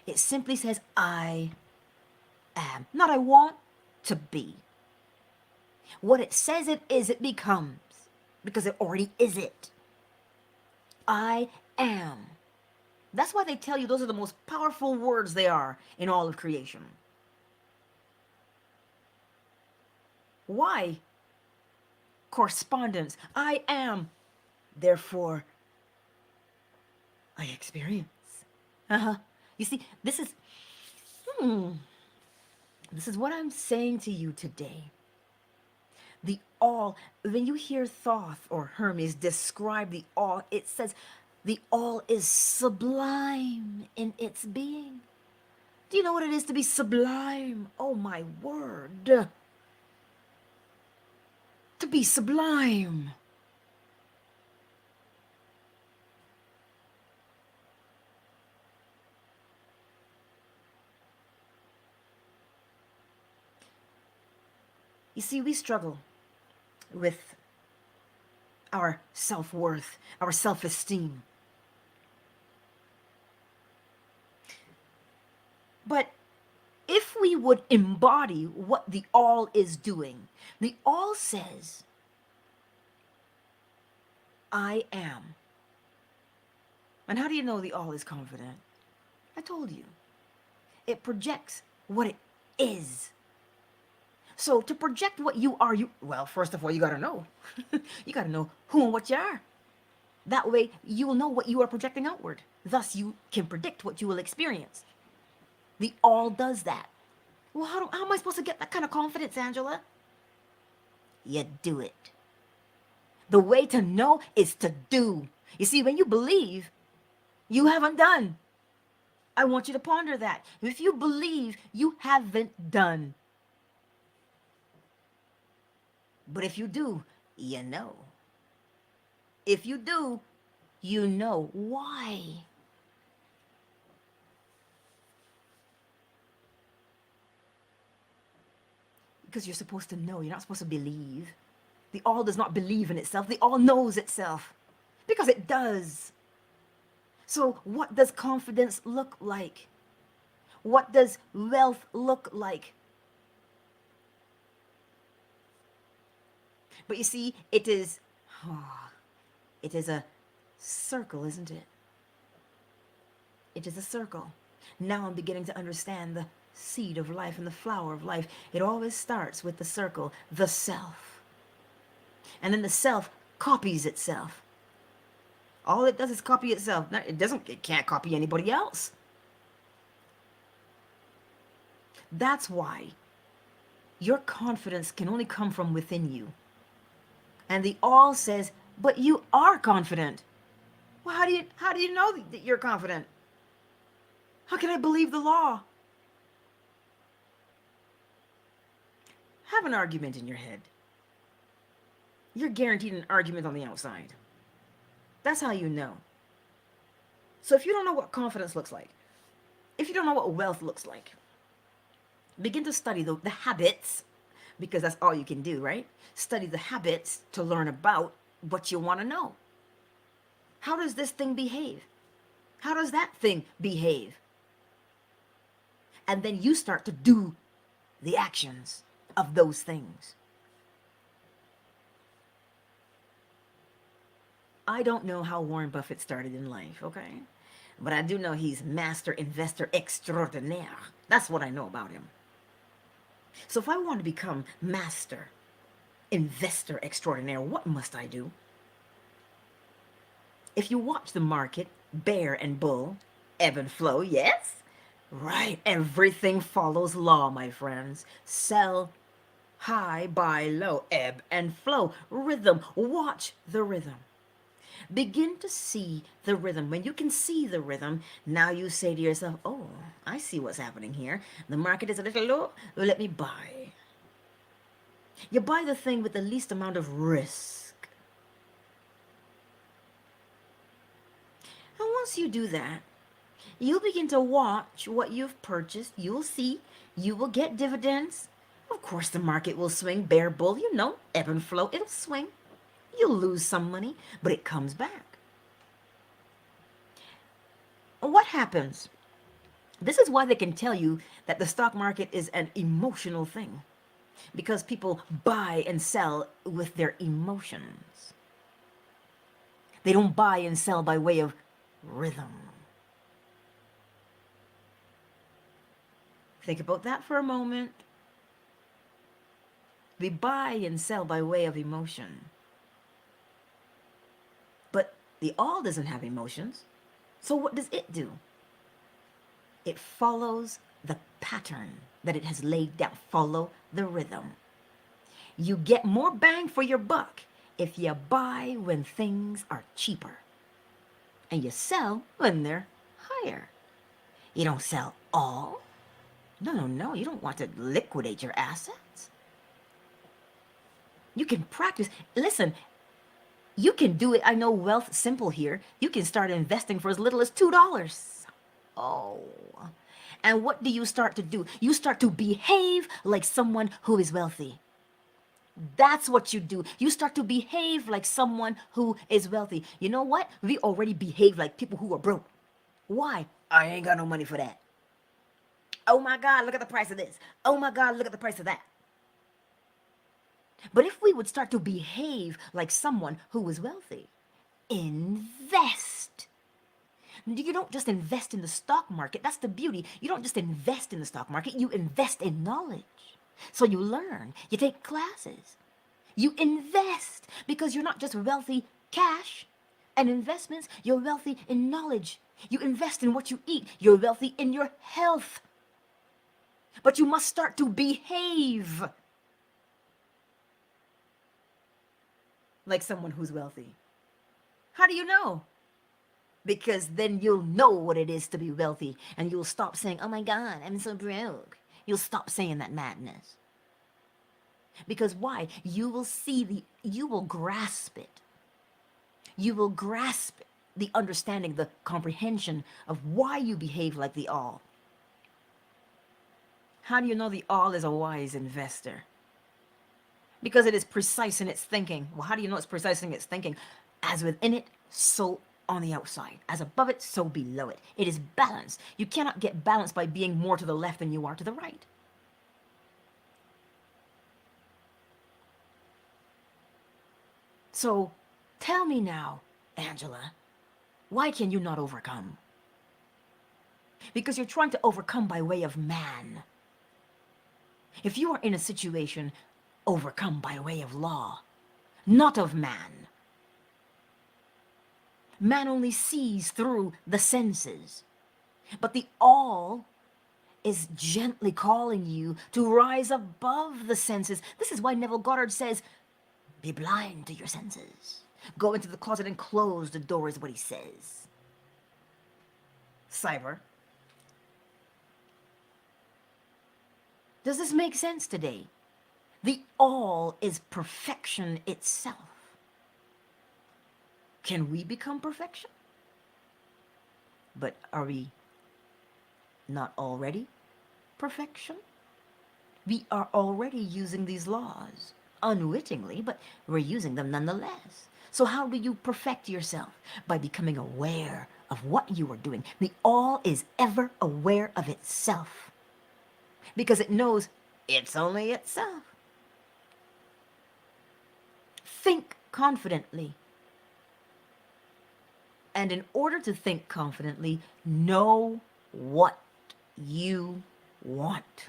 It simply says, I am. Not I want to be. What it says it is, it becomes, because it already is it. I am. That's why they tell you those are the most powerful words they are in all of creation. Why? Correspondence. I am. Therefore, I experience. You see, this is what I'm saying to you today. The all, when you hear Thoth or Hermes describe the all, it says the all is sublime in its being. Do you know what it is to be sublime? Oh my word. To be sublime. You see, we struggle with our self-worth, our self-esteem. But if we would embody what the all is doing, the all says, I am. And how do you know the all is confident? I told you. It projects what it is. So to project what you are, well, first of all, you got to know. You got to know who and what you are. That way, you will know what you are projecting outward. Thus, you can predict what you will experience. The all does that. Well, how am I supposed to get that kind of confidence, Angela? You do it. The way to know is to do. You see, when you believe, You haven't done. I want you to ponder that. If you believe, you haven't done. But if you do, you know. If you do, you know. Why? Because you're supposed to know. You're not supposed to believe. The all does not believe in itself. The all knows itself. Because it does. So what does confidence look like? What does wealth look like? But you see, it is a circle, isn't it? It is a circle. Now I'm beginning to understand the seed of life and the flower of life. It always starts with the circle, the self. And then the self copies itself. All it does is copy itself. It can't copy anybody else. That's why your confidence can only come from within you. And the all says, but you are confident. Well, how do you know that you're confident? How can I believe the law? Have an argument in your head. You're guaranteed an argument on the outside. That's how you know. So if you don't know what confidence looks like, if you don't know what wealth looks like, begin to study the habits, because that's all you can do, right? Study the habits to learn about what you want to know. How does this thing behave? How does that thing behave? And then you start to do the actions of those things. I don't know how Warren Buffett started in life, okay? But I do know he's master investor extraordinaire. That's what I know about him. So if I want to become master investor extraordinaire, what must I do? If you watch the market, bear and bull, ebb and flow, yes? Right, everything follows law, my friends. Sell high, buy low, ebb and flow, rhythm. Watch the rhythm. Begin to see the rhythm. When you can see the rhythm, now you say to yourself, oh, I see what's happening here. The market is a little low. Well, let me buy. You buy the thing with the least amount of risk. And once you do that, you'll begin to watch what you've purchased. You'll see. You will get dividends. Of course, the market will swing. Bear, bull, you know, ebb and flow. It'll swing. You'll lose some money, but it comes back. What happens? This is why they can tell you that the stock market is an emotional thing, because people buy and sell with their emotions. They don't buy and sell by way of rhythm. Think about that for a moment. We buy and sell by way of emotion. But the all doesn't have emotions. So what does it do? It follows the pattern that it has laid down. Follow the rhythm. You get more bang for your buck if you buy when things are cheaper and you sell when they're higher. You don't sell all. No. You don't want to liquidate your assets. You can practice. Listen, you can do it. I know Wealth Simple here. You can start investing for as little as $2. Oh. And what do you start to do? You start to behave like someone who is wealthy. That's what you do. You start to behave like someone who is wealthy. You know what? We already behave like people who are broke. Why? I ain't got no money for that. Oh my God, look at the price of this. Oh my God, look at the price of that. But if we would start to behave like someone who is wealthy, invest. You don't just invest in the stock market. That's the beauty. You don't just invest in the stock market. You invest in knowledge. So you learn. You take classes. You invest because you're not just wealthy cash and investments. You're wealthy in knowledge. You invest in what you eat. You're wealthy in your health. But you must start to behave like someone who's wealthy. How do you know? because then you'll know what it is to be wealthy, and you'll stop saying, oh my God, I'm so broke. You'll stop saying that madness. Because why? You will see you will grasp it. You will grasp the understanding, the comprehension of why you behave like the all. How do you know the all is a wise investor? Because it is precise in its thinking. Well, how do you know it's precise in its thinking? As within it, so on the outside. As above it, so below it. It is balance. You cannot get balance by being more to the left than you are to the right. So tell me now, Angela, why can you not overcome? Because you're trying to overcome by way of man. If you are in a situation, overcome by way of law, not of man. Man only sees through the senses, but the all is gently calling you to rise above the senses. This is why Neville Goddard says, be blind to your senses. Go into the closet and close the door is what he says. Cyber. Does this make sense today? The all is perfection itself. Can we become perfection? But are we not already perfection? We are already using these laws unwittingly, but we're using them nonetheless. So how do you perfect yourself? By becoming aware of what you are doing. The all is ever aware of itself because it knows it's only itself. Think confidently. And in order to think confidently, know what you want.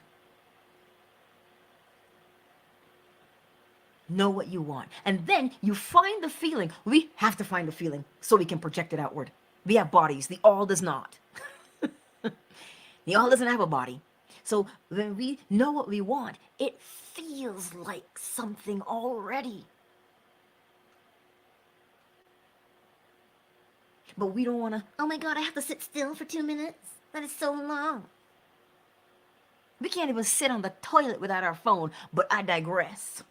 Know what you want. And then you find the feeling. We have to find the feeling so we can project it outward. We have bodies. The all does not. The all doesn't have a body. So when we know what we want, it feels like something already. But we don't want to, oh my God, I have to sit still for 2 minutes. That is so long. We can't even sit on the toilet without our phone, but I digress.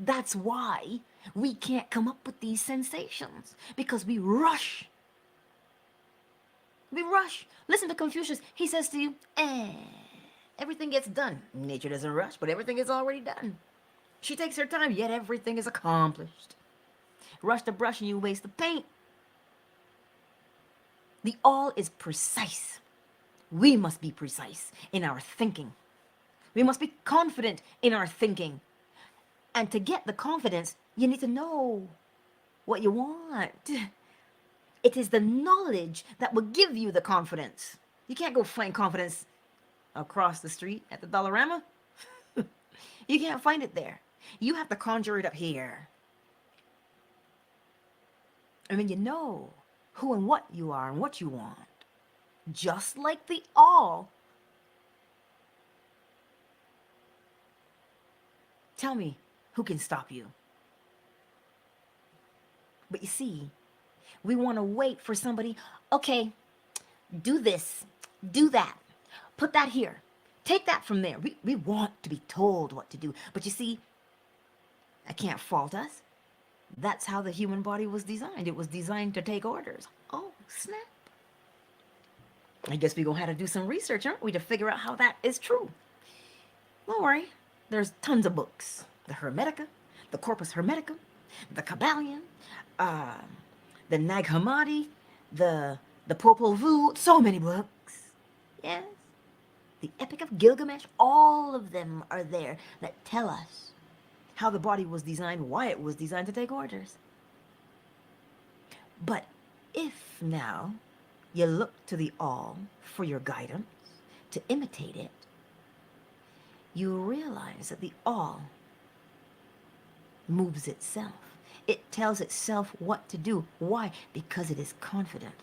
That's why we can't come up with these sensations, because we rush. We rush. Listen to Confucius. He says to you, everything gets done. Nature doesn't rush, but everything is already done. She takes her time, yet everything is accomplished. Rush the brush and you waste the paint. The all is precise. We must be precise in our thinking. We must be confident in our thinking. And to get the confidence, you need to know what you want. It is the knowledge that will give you the confidence. You can't go find confidence across the street at the Dollarama. You can't find it there. You have to conjure it up here. And when you know who and what you are and what you want, just like the all, tell me who can stop you. But you see, we want to wait for somebody, okay, do this, do that, put that here, take that from there. We want to be told what to do. But you see, I can't fault us. That's how the human body was designed. It was designed to take orders. Oh, snap. I guess we're going to have to do some research, aren't we, to figure out how that is true. Don't worry. There's tons of books. The Hermetica, the Corpus Hermeticum, the KYBALION, the Nag Hammadi, the Popol Vuh, so many books. Yes. The Epic of Gilgamesh, all of them are there that tell us how the body was designed, why it was designed to take orders. But if now you look to the all for your guidance, to imitate it, you realize that the all moves itself. It tells itself what to do. Why? Because it is confident.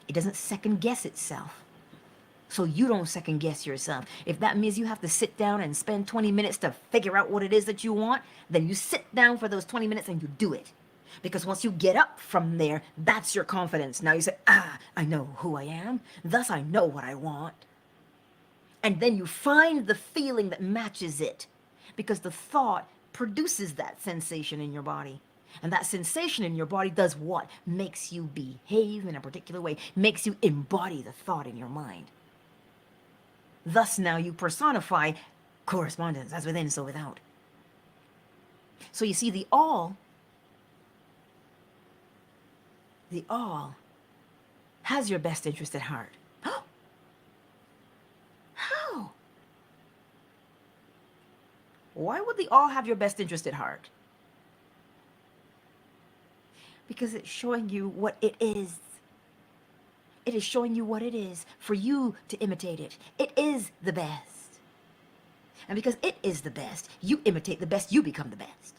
It doesn't second guess itself. So you don't second guess yourself. If that means you have to sit down and spend 20 minutes to figure out what it is that you want, then you sit down for those 20 minutes and you do it. Because once you get up from there, that's your confidence. Now you say, I know who I am, thus I know what I want. And then you find the feeling that matches it, because the thought produces that sensation in your body. And that sensation in your body does what? Makes you behave in a particular way, makes you embody the thought in your mind. Thus now you personify correspondence, as within, so without. So you see, the all has your best interest at heart. How? Why would the all have your best interest at heart? Because it's showing you what it is. It is showing you what it is for you to imitate it. It is the best. And because it is the best, you imitate the best, you become the best.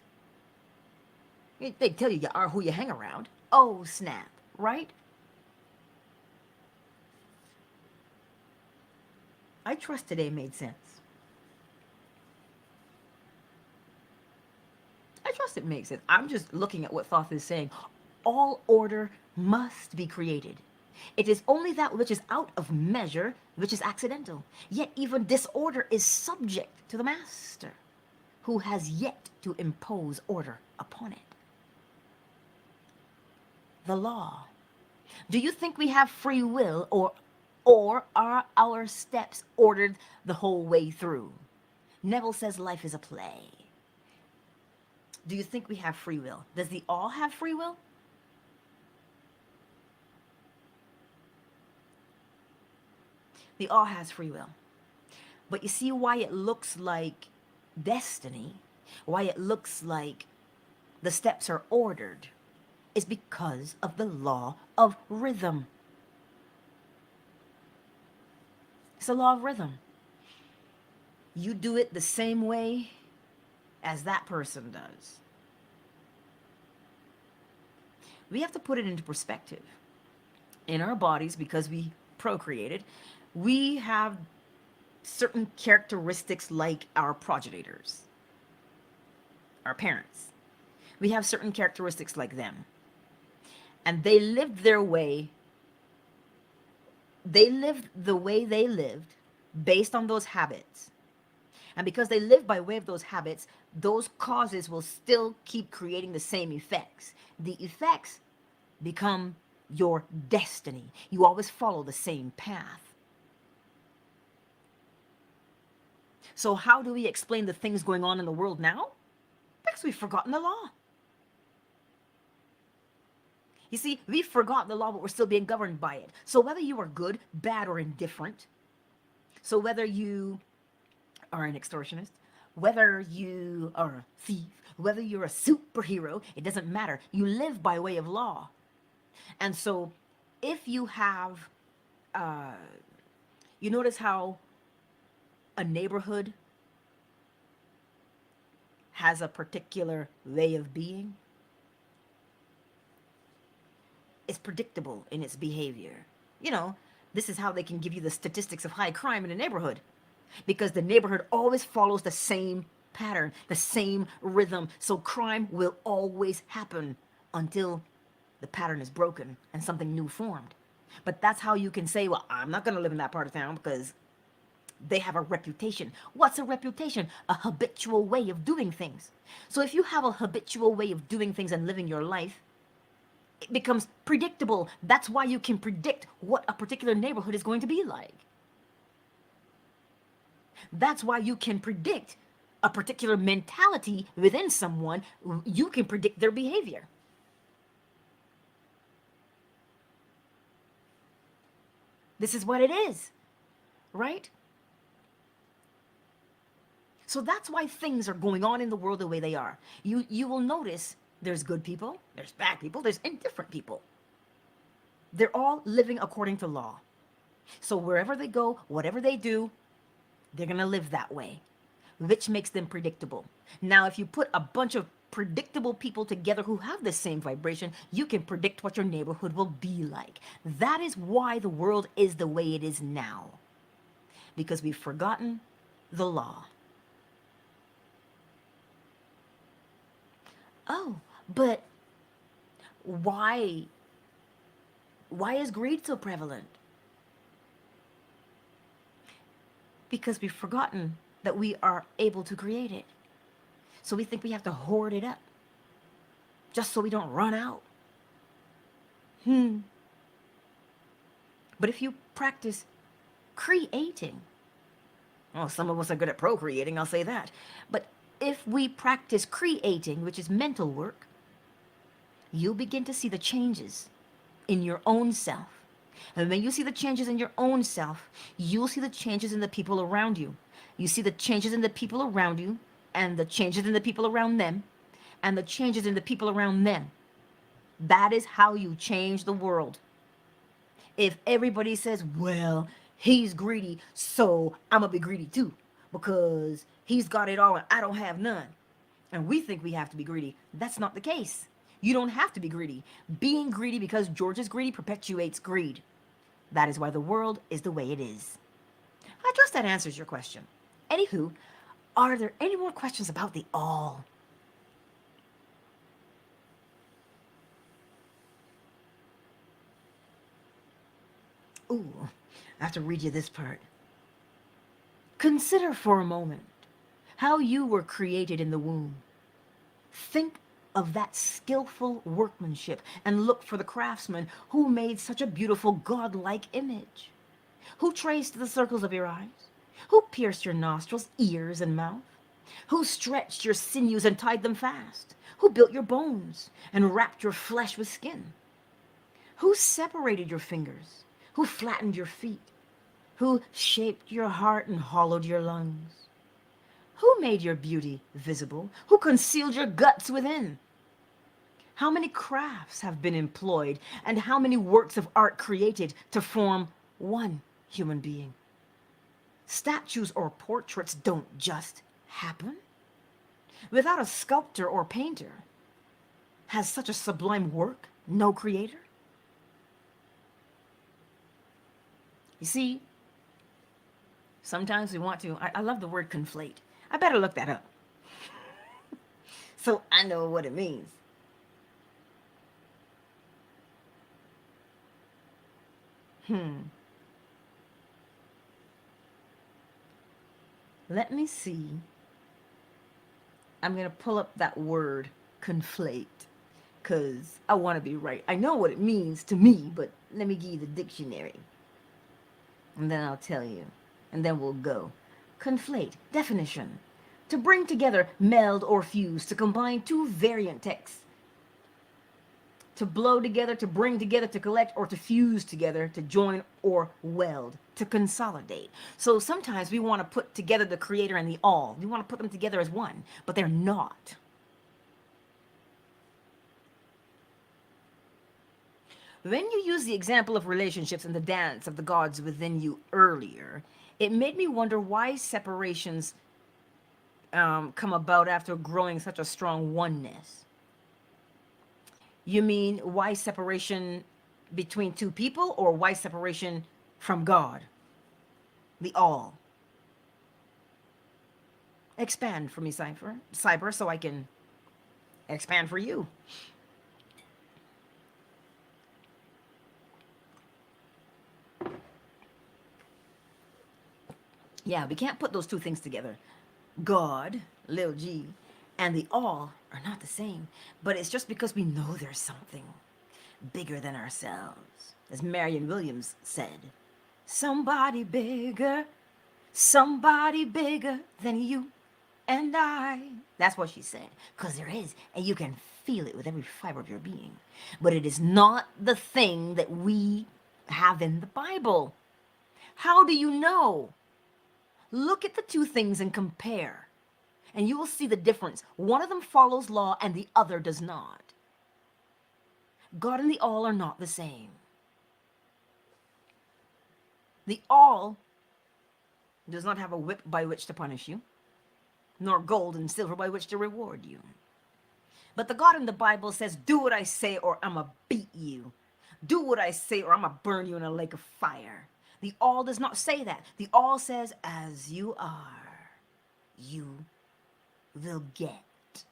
They tell you are who you hang around. Oh, snap, right? I trust today made sense. I trust it makes sense. I'm just looking at what Thoth is saying. All order must be created. It is only that which is out of measure which is accidental. Yet even disorder is subject to the master, who has yet to impose order upon it. The law. Do you think we have free will, or are our steps ordered the whole way through? Neville says life is a play. Do you think we have free will? Does the all have free will? The all has free will. But you see why it looks like destiny, why it looks like the steps are ordered, is because of the law of rhythm. It's a law of rhythm. You do it the same way as that person does. We have to put it into perspective. In our bodies, because we procreated, we have certain characteristics like our progenitors, our parents. We have certain characteristics like them. And they lived their way. They lived the way they lived based on those habits. And because they live by way of those habits, those causes will still keep creating the same effects. The effects become your destiny. You always follow the same path. So how do we explain the things going on in the world now? Because we've forgotten the law. You see, we've forgotten the law, but we're still being governed by it. So whether you are good, bad, or indifferent, so whether you are an extortionist, whether you are a thief, whether you're a superhero, it doesn't matter. You live by way of law. And so if you have, you notice how a neighborhood has a particular way of being? It's predictable in its behavior. You know, this is how they can give you the statistics of high crime in a neighborhood. Because the neighborhood always follows the same pattern, the same rhythm. So crime will always happen until the pattern is broken and something new formed. But that's how you can say, well, I'm not going to live in that part of town because they have a reputation. What's a reputation? A habitual way of doing things. So if you have a habitual way of doing things and living your life, it becomes predictable. That's why you can predict what a particular neighborhood is going to be like. That's why you can predict a particular mentality within someone. You can predict their behavior. This is what it is, right? So that's why things are going on in the world the way they are. You will notice there's good people, there's bad people, there's indifferent people. They're all living according to law. So wherever they go, whatever they do, they're going to live that way, which makes them predictable. Now, if you put a bunch of predictable people together who have the same vibration, you can predict what your neighborhood will be like. That is why the world is the way it is now, because we've forgotten the law. Oh, but why is greed so prevalent? Because we've forgotten that we are able to create it. So we think we have to hoard it up just so we don't run out. But if you practice creating, well, some of us are good at procreating, I'll say that. But if we practice creating, which is mental work, you'll begin to see the changes in your own self. And when you see the changes in your own self, you'll see the changes in the people around you. You see the changes in the people around you, and the changes in the people around them, and the changes in the people around them. That is how you change the world. If everybody says, well, he's greedy, so I'm going to be greedy too, because he's got it all and I don't have none, and we think we have to be greedy, that's not the case. You don't have to be greedy. Being greedy because George is greedy perpetuates greed. That is why the world is the way it is. I trust that answers your question. Anywho, are there any more questions about the all? Ooh, I have to read you this part. Consider for a moment how you were created in the womb. Think of that skillful workmanship and look for the craftsman who made such a beautiful godlike image. Who traced the circles of your eyes? Who pierced your nostrils, ears, and mouth? Who stretched your sinews and tied them fast? Who built your bones and wrapped your flesh with skin? Who separated your fingers? Who flattened your feet? Who shaped your heart and hollowed your lungs? Who made your beauty visible? Who concealed your guts within? How many crafts have been employed, and how many works of art created to form one human being? Statues or portraits don't just happen. Without a sculptor or painter, has such a sublime work no creator? You see, sometimes we want to, I love the word conflate. I better look that up so I know what it means. Let me see. I'm going to pull up that word, conflate, because I want to be right. I know what it means to me, but let me give you the dictionary. And then I'll tell you. And then we'll go. Conflate. Definition. To bring together, meld, or fuse. To combine two variant texts. To blow together, to bring together, to collect, or to fuse together, to join or weld, to consolidate. So sometimes we want to put together the creator and the all. We want to put them together as one, but they're not. When you use the example of relationships and the dance of the gods within you earlier, it made me wonder why separations come about after growing such a strong oneness. You mean why separation between two people, or why separation from God? The all. Expand for me, Cyber, so I can expand for you. Yeah, we can't put those two things together. God, little g, and the all are not the same. But it's just because we know there's something bigger than ourselves. As Marion Williams said, somebody bigger than you and I. That's what she said. Because there is, and you can feel it with every fiber of your being. But it is not the thing that we have in the Bible. How do you know? Look at the two things and compare, and you will see the difference. One of them follows law and the other does not. God and the all are not the same. The all does not have a whip by which to punish you, nor gold and silver by which to reward you. But the God in the Bible says, do what I say or I'm going to beat you. Do what I say or I'm going to burn you in a lake of fire. The all does not say that. The all says, as you are, you will get.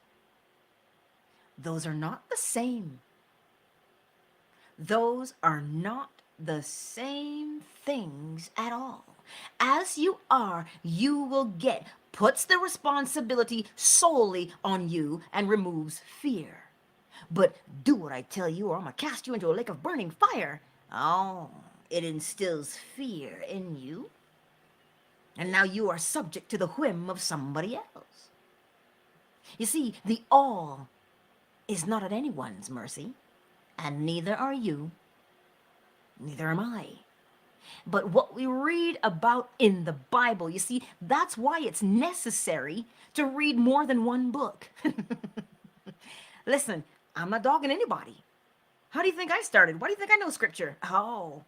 Those are not the same. Those are not the same things at all. As you are, you will get, puts the responsibility solely on you and removes fear. But do what I tell you, or I'm going to cast you into a lake of burning fire. Oh, it instills fear in you. And now you are subject to the whim of somebody else. You see, the all is not at anyone's mercy, and neither are you, neither am I. But what we read about in the Bible, you see, that's why it's necessary to read more than one book. Listen, I'm not dogging anybody. How do you think I started? Why do you think I know scripture? Oh,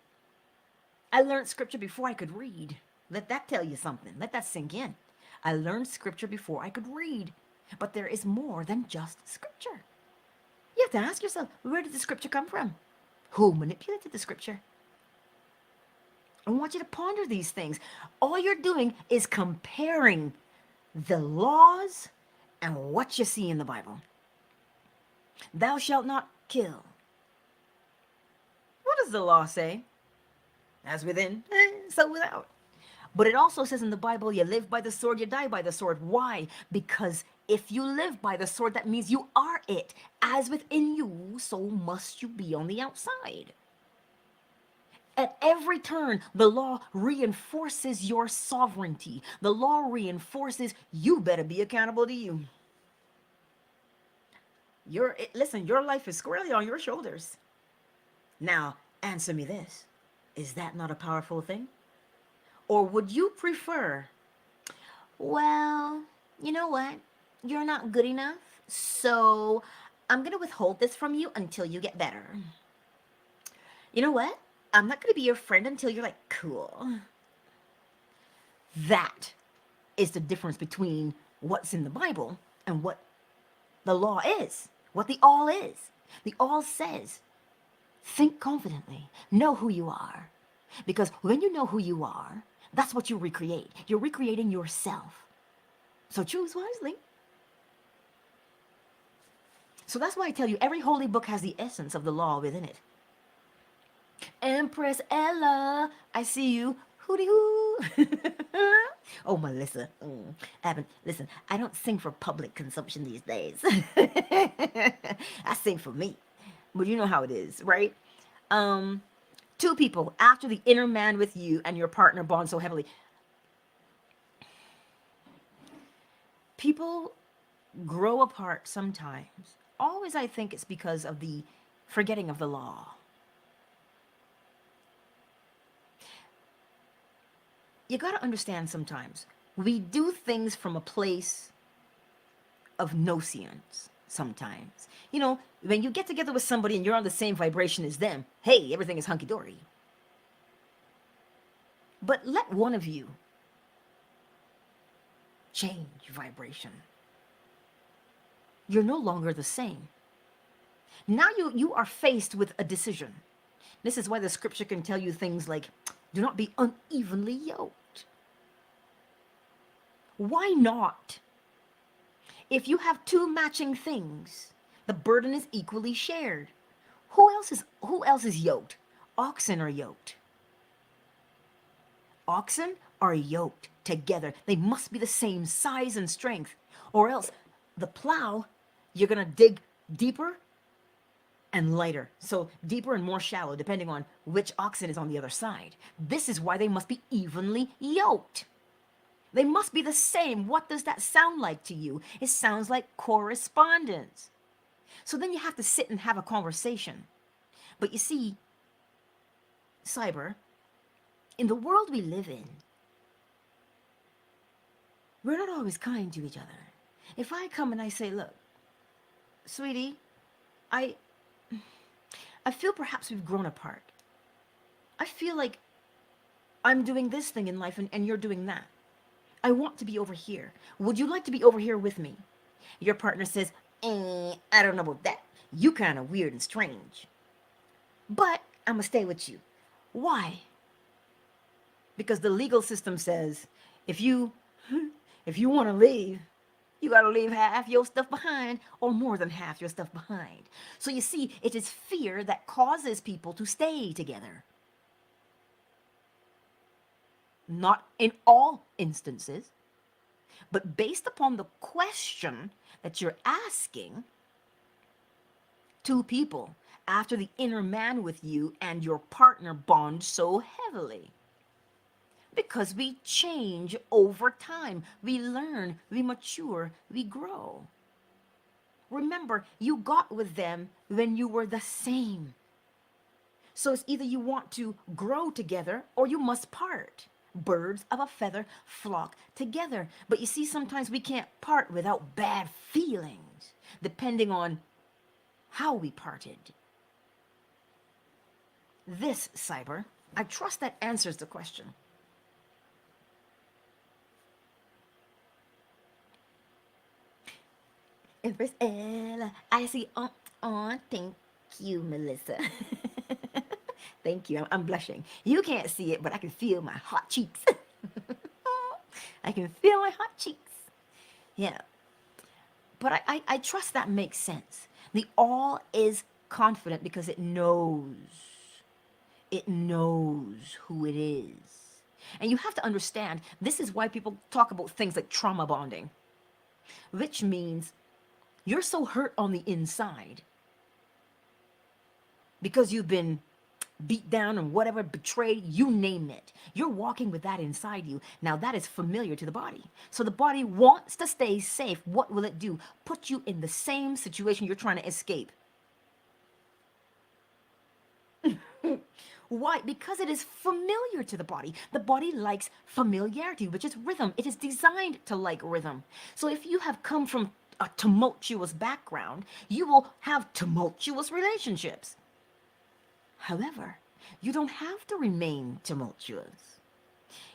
I learned scripture before I could read. Let that tell you something. Let that sink in. I learned scripture before I could read. But there is more than just scripture. You have to ask yourself, where did the scripture come from? Who manipulated the scripture? I want you to ponder these things. All you're doing is comparing the laws and what you see in the Bible. Thou shalt not kill. What does the law say? As within, so without. But it also says in the Bible, you live by the sword, you die by the sword. Why? Because if you live by the sword, that means you are it. As within you, so must you be on the outside. At every turn, the law reinforces your sovereignty. The law reinforces you better be accountable to you. Listen, your life is squarely on your shoulders. Now, answer me this. Is that not a powerful thing? Or would you prefer, well, you know what? You're not good enough, so I'm going to withhold this from you until you get better. You know what? I'm not going to be your friend until you're like, cool. That is the difference between what's in the Bible and what the law is, what the all is. The all says, think confidently, know who you are. Because when you know who you are, that's what you recreate. You're recreating yourself. So choose wisely. So that's why I tell you, every holy book has the essence of the law within it. Empress Ella, I see you. Hooty hoo. Oh, Melissa. Listen, I don't sing for public consumption these days. I sing for me. But you know how it is, right? Two people, after the inner man with you and your partner bond so heavily. People grow apart sometimes. Always, I think it's because of the forgetting of the law. You got to understand sometimes, we do things from a place of nocience sometimes. You know, when you get together with somebody and you're on the same vibration as them, hey, everything is hunky-dory. But let one of you change vibration. You're no longer the same. Now you are faced with a decision. This is why the scripture can tell you things like, do not be unevenly yoked. Why not? If you have two matching things, the burden is equally shared. Who else is yoked? Oxen are yoked. Oxen are yoked together. They must be the same size and strength, or else the plow, you're going to dig deeper and lighter. So deeper and more shallow, depending on which oxen is on the other side. This is why they must be evenly yoked. They must be the same. What does that sound like to you? It sounds like correspondence. So then you have to sit and have a conversation. But you see, Cyber, in the world we live in, we're not always kind to each other. If I come and I say, look, sweetie, I feel perhaps we've grown apart. I feel like I'm doing this thing in life and you're doing that. I want to be over here. Would you like to be over here with me? Your partner says, I don't know about that. You kind of weird and strange. But I'm going to stay with you. Why? Because the legal system says, if you want to leave, You got to leave half your stuff behind or more than half your stuff behind. So you see, it is fear that causes people to stay together. Not in all instances, but based upon the question that you're asking, two people after the inner man with you and your partner bond so heavily. Because we change over time. We learn, we mature, we grow. Remember, you got with them when you were the same. So it's either you want to grow together or you must part. Birds of a feather flock together. But you see, sometimes we can't part without bad feelings, depending on how we parted. This, Cyber, I trust that answers the question. Empress Ella, I see on. Thank you, Melissa. Thank you. I'm blushing. You can't see it, but I can feel my hot cheeks. I can feel my hot cheeks. Yeah. But I trust that makes sense. The all is confident because it knows. It knows who it is. And you have to understand, this is why people talk about things like trauma bonding, which means you're so hurt on the inside because you've been beat down and whatever, betrayed, you name it. You're walking with that inside you. Now that is familiar to the body. So the body wants to stay safe. What will it do? Put you in the same situation you're trying to escape. Why? Because it is familiar to the body. The body likes familiarity, which is rhythm. It is designed to like rhythm. So if you have come from a tumultuous background, you will have tumultuous relationships. However, you don't have to remain tumultuous.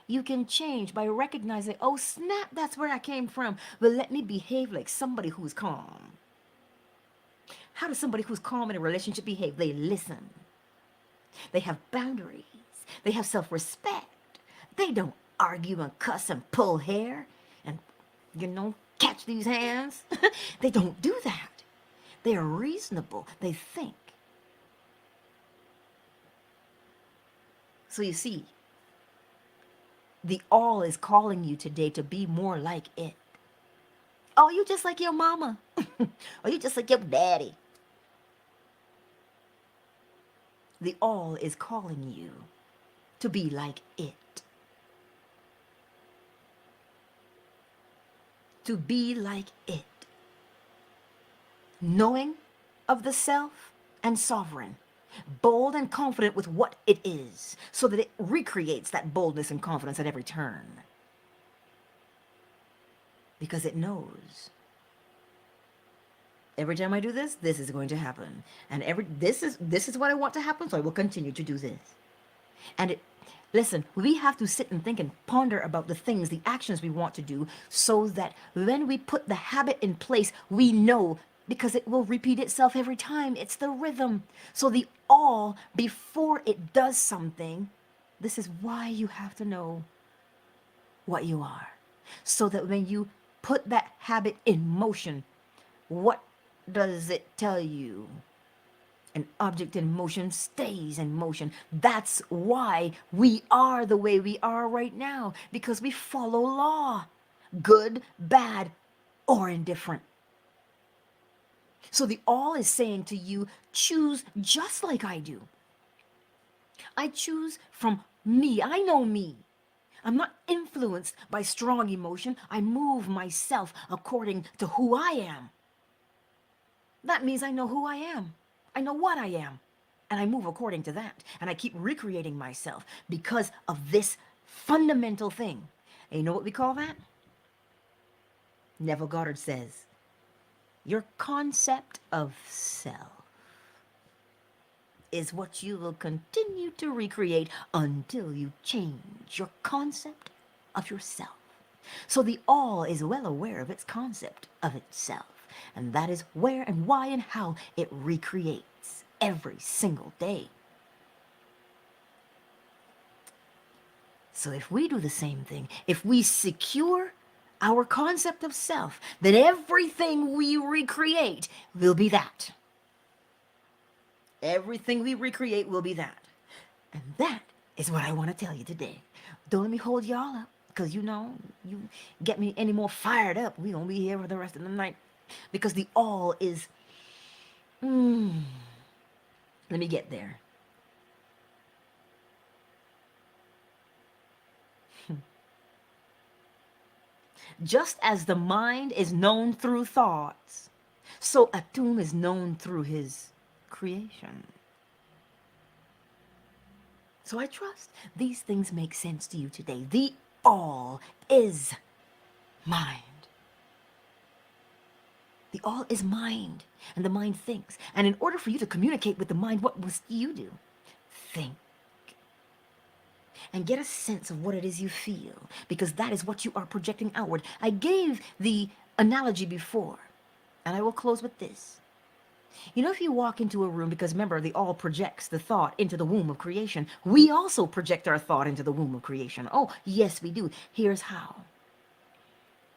You can change by recognizing, oh snap, that's where I came from. Well, let me behave like somebody who's calm. How does somebody who's calm in a relationship behave? They listen. They have boundaries. They have self-respect. They don't argue and cuss and pull hair and, catch these hands. They don't do that. They are reasonable. They think. So you see, the all is calling you today to be more like it. Oh, you just like your mama. Or you just like your daddy. The all is calling you to be like it. To be like it. Knowing of the self and sovereign. Bold and confident with what it is, so that it recreates that boldness and confidence at every turn. Because it knows. Every time I do this, this is going to happen. And this is what I want to happen, so I will continue to do this. And listen, we have to sit and think and ponder about the things, the actions we want to do, so that when we put the habit in place, we know, because it will repeat itself every time. It's the rhythm. So the all, before it does something, this is why you have to know what you are. So that when you put that habit in motion, what does it tell you? An object in motion stays in motion. That's why we are the way we are right now, because we follow law, good, bad, or indifferent. So the all is saying to you, choose just like I do. I choose from me. I know me. I'm not influenced by strong emotion. I move myself according to who I am. That means I know who I am. I know what I am. And I move according to that. And I keep recreating myself because of this fundamental thing. And you know what we call that? Neville Goddard says, your concept of self is what you will continue to recreate until you change your concept of yourself. So the all is well aware of its concept of itself. And that is where and why and how it recreates every single day. So if we do the same thing, if we secure our concept of self, then everything we recreate will be that. Everything we recreate will be that. And that is what I want to tell you today. Don't let me hold y'all up, because you get me any more fired up, we gonna be here for the rest of the night. Because the all is, let me get there. Just as the mind is known through thoughts, so Atum is known through his creation. So I trust these things make sense to you today. The all is mind. The all is mind, and the mind thinks. And in order for you to communicate with the mind, what must you do? Think. And get a sense of what it is you feel, because that is what you are projecting outward. I gave the analogy before, and I will close with this. If you walk into a room, because remember, the all projects the thought into the womb of creation. We also project our thought into the womb of creation. Oh, yes, we do. Here's how.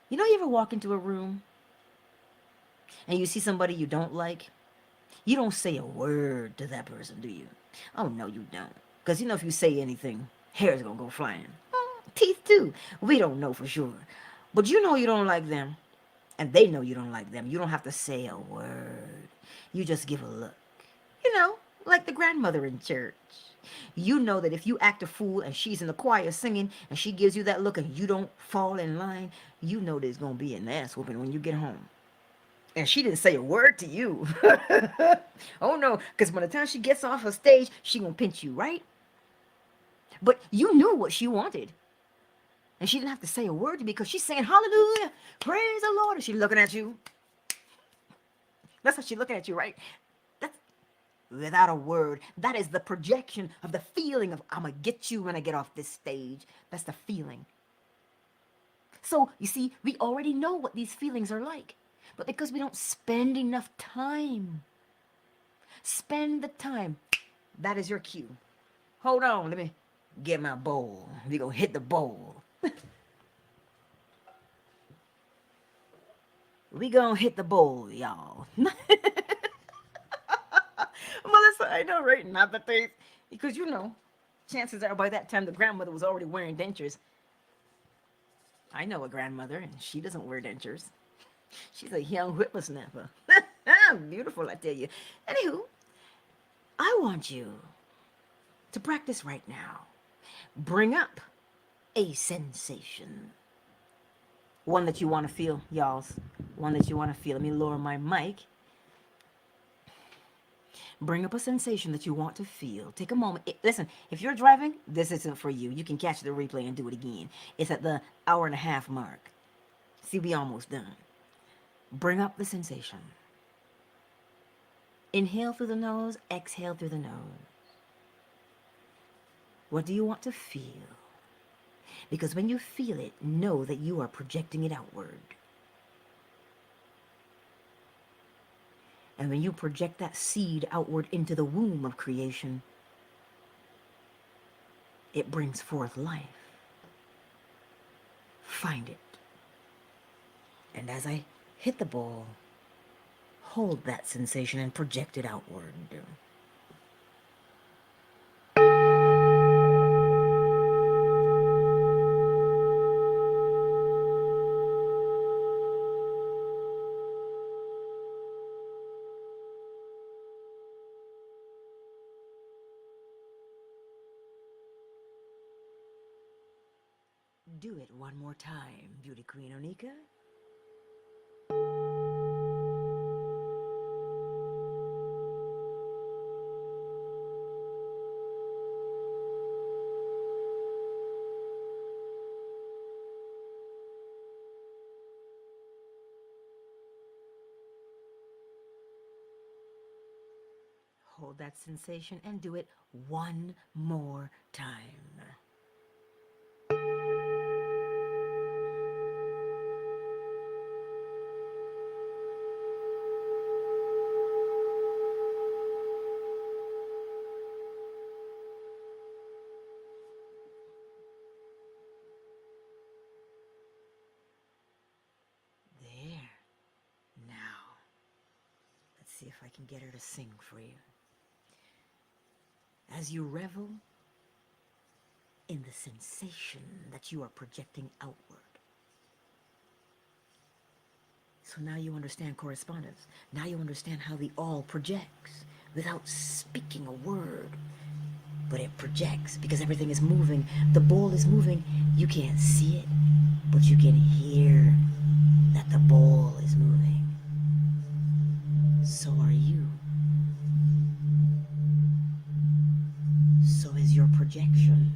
You ever walk into a room and you see somebody you don't like? You don't say a word to that person, do you? Oh, no, you don't. Because if you say anything, hair's gonna go flying. Teeth too. We don't know for sure. But you don't like them. And they know you don't like them. You don't have to say a word. You just give a look. Like the grandmother in church. You know that if you act a fool and she's in the choir singing and she gives you that look and you don't fall in line, you know there's going to be an ass whooping when you get home. And she didn't say a word to you. Oh no, because by the time she gets off her stage, she going to pinch you, right? But you knew what she wanted. And she didn't have to say a word to you because she's saying, hallelujah, praise the Lord. And she's looking at you. That's how she's looking at you, right? That's without a word. That is the projection of the feeling of, I'm going to get you when I get off this stage. That's the feeling. So, you see, we already know what these feelings are like. But because we don't spend enough time, spend the time. That is your cue. Hold on, let me get my bowl. We gonna hit the bowl. We gonna hit the bowl, y'all. Melissa, I know, right? Not the face. Because chances are by that time the grandmother was already wearing dentures. I know a grandmother, and she doesn't wear dentures. She's a young whippersnapper. Beautiful, I tell you. Anywho, I want you to practice right now. Bring up a sensation. One that you want to feel, y'all. One that you want to feel. Let me lower my mic. Bring up a sensation that you want to feel. Take a moment. Listen, if you're driving, this isn't for you. You can catch the replay and do it again. It's at the hour-and-a-half mark. See, we almost done. Bring up the sensation. Inhale through the nose, exhale through the nose. What do you want to feel? Because when you feel it, know that you are projecting it outward. And when you project that seed outward into the womb of creation, it brings forth life. Find it. And as I hit the ball, hold that sensation and project it outward. Do it one more time, Beauty Queen Onika. Hold that sensation and do it one more time. see if I can get her to sing for you. As you revel in the sensation that you are projecting outward. So now you understand correspondence. Now you understand how the all projects without speaking a word. But it projects because everything is moving. The ball is moving. You can't see it, but you can hear that the ball is moving. So are you. So is your projection.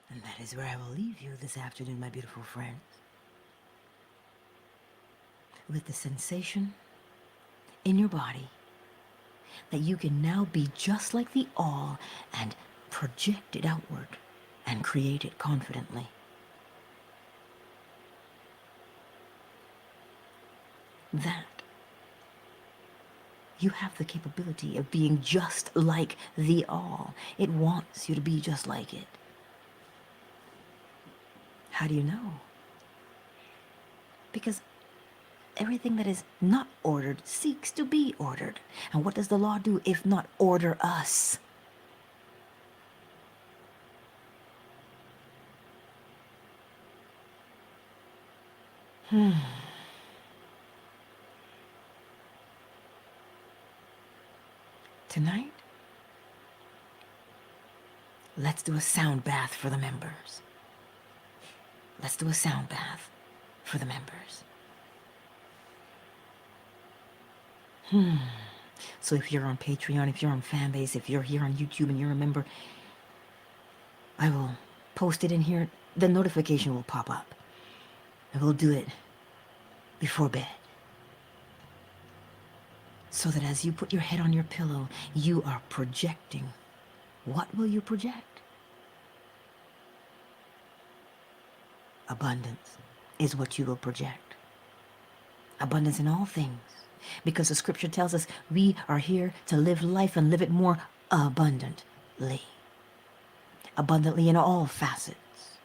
And that is where I will leave you this afternoon, my beautiful friends. With the sensation in your body that you can now be just like the all and project it outward and create it confidently. That you have the capability of being just like the all. It wants you to be just like it. How do you know? Because everything that is not ordered seeks to be ordered. And what does the law do if not order us? Tonight, let's do a sound bath for the members. Let's do a sound bath for the members. So if you're on Patreon, if you're on Fanbase, if you're here on YouTube and you're a member, I will post it in here. The notification will pop up. And we'll do it before bed. So that as you put your head on your pillow, you are projecting. What will you project? Abundance is what you will project. Abundance in all things. Because the scripture tells us we are here to live life and live it more abundantly. Abundantly in all facets.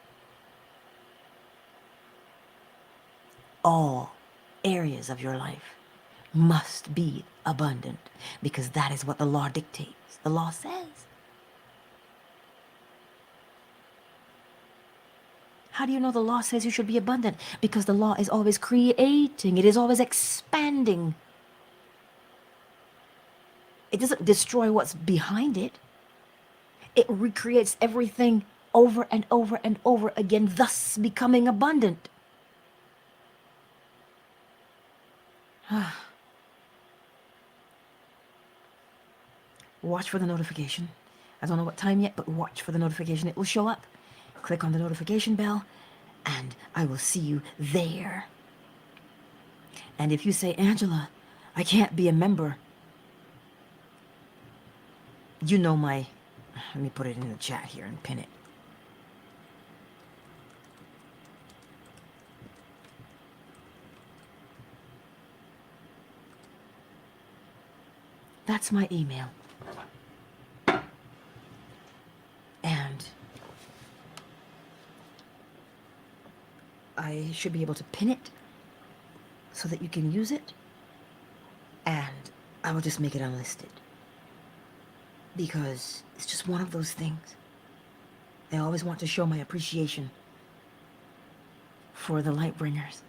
All areas of your life must be abundant because that is what the law dictates. The law says. How do you know the law says you should be abundant? Because the law is always creating. It is always expanding. It doesn't destroy what's behind it. It recreates everything over and over and over again, thus becoming abundant. Watch for the notification. I don't know what time yet, but watch for the notification. It will show up. Click on the notification bell, and I will see you there. And if you say, Angela, I can't be a member, you know my... Let me put it in the chat here and pin it. That's my email. And I should be able to pin it so that you can use it. And I will just make it unlisted. Because it's just one of those things. I always want to show my appreciation for the light bringers.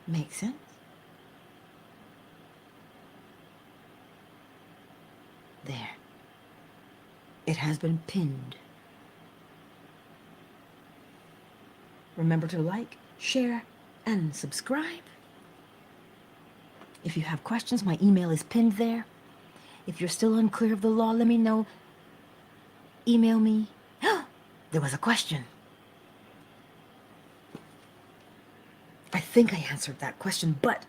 Makes sense? It has been pinned. Remember to like, share, and subscribe. If you have questions, my email is pinned there. If you're still unclear of the law, let me know. Email me. There was a question. I think I answered that question, but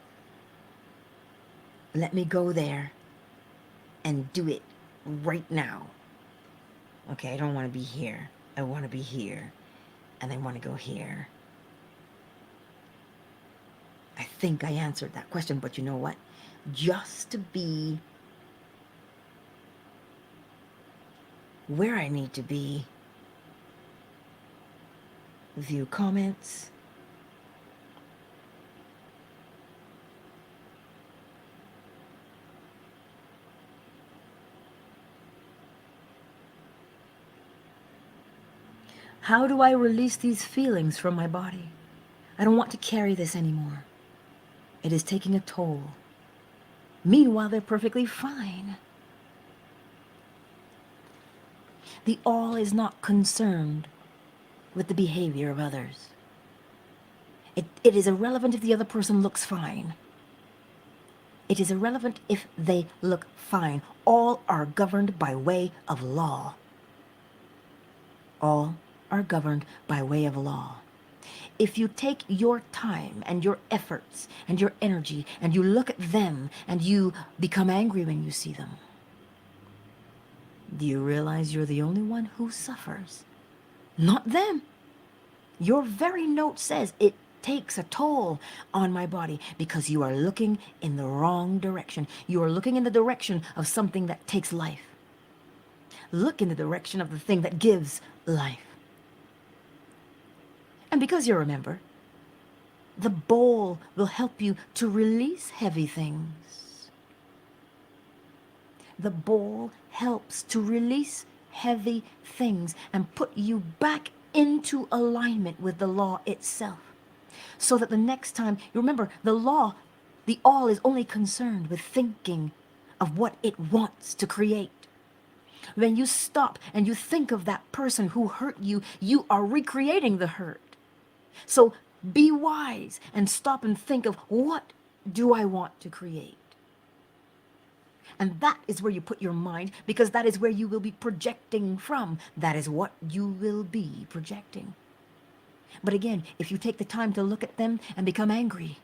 let me go there and do it right now. Okay, I don't want to be here. I want to be here. And I want to go here. I think I answered that question, but you know what? Just to be where I need to be, view comments. How do I release these feelings from my body? I don't want to carry this anymore. It is taking a toll. Meanwhile, they're perfectly fine. The all is not concerned with the behavior of others. It is irrelevant if the other person looks fine. It is irrelevant if they look fine. All are governed by way of law. All are governed by way of law. If you take your time and your efforts and your energy and you look at them and you become angry when you see them, do you realize you're the only one who suffers? Not them. Your very note says it takes a toll on my body because you are looking in the wrong direction. You are looking in the direction of something that takes life. Look in the direction of the thing that gives life. And because you're a member, the bowl will help you to release heavy things. The bowl helps to release heavy things and put you back into alignment with the law itself. So that the next time, you remember, the law, the all is only concerned with thinking of what it wants to create. When you stop and you think of that person who hurt you, you are recreating the hurt. So be wise and stop and think of, what do I want to create? And that is where you put your mind, because that is where you will be projecting from. That is what you will be projecting. But again, if you take the time to look at them and become angry,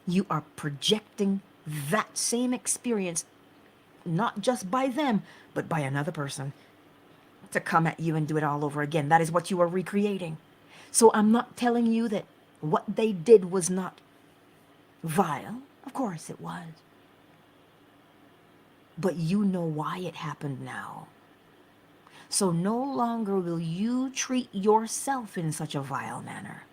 you are projecting that same experience, not just by them, but by another person, to come at you and do it all over again. That is what you are recreating. So I'm not telling you that what they did was not vile. Of course it was. But you know why it happened now. So no longer will you treat yourself in such a vile manner.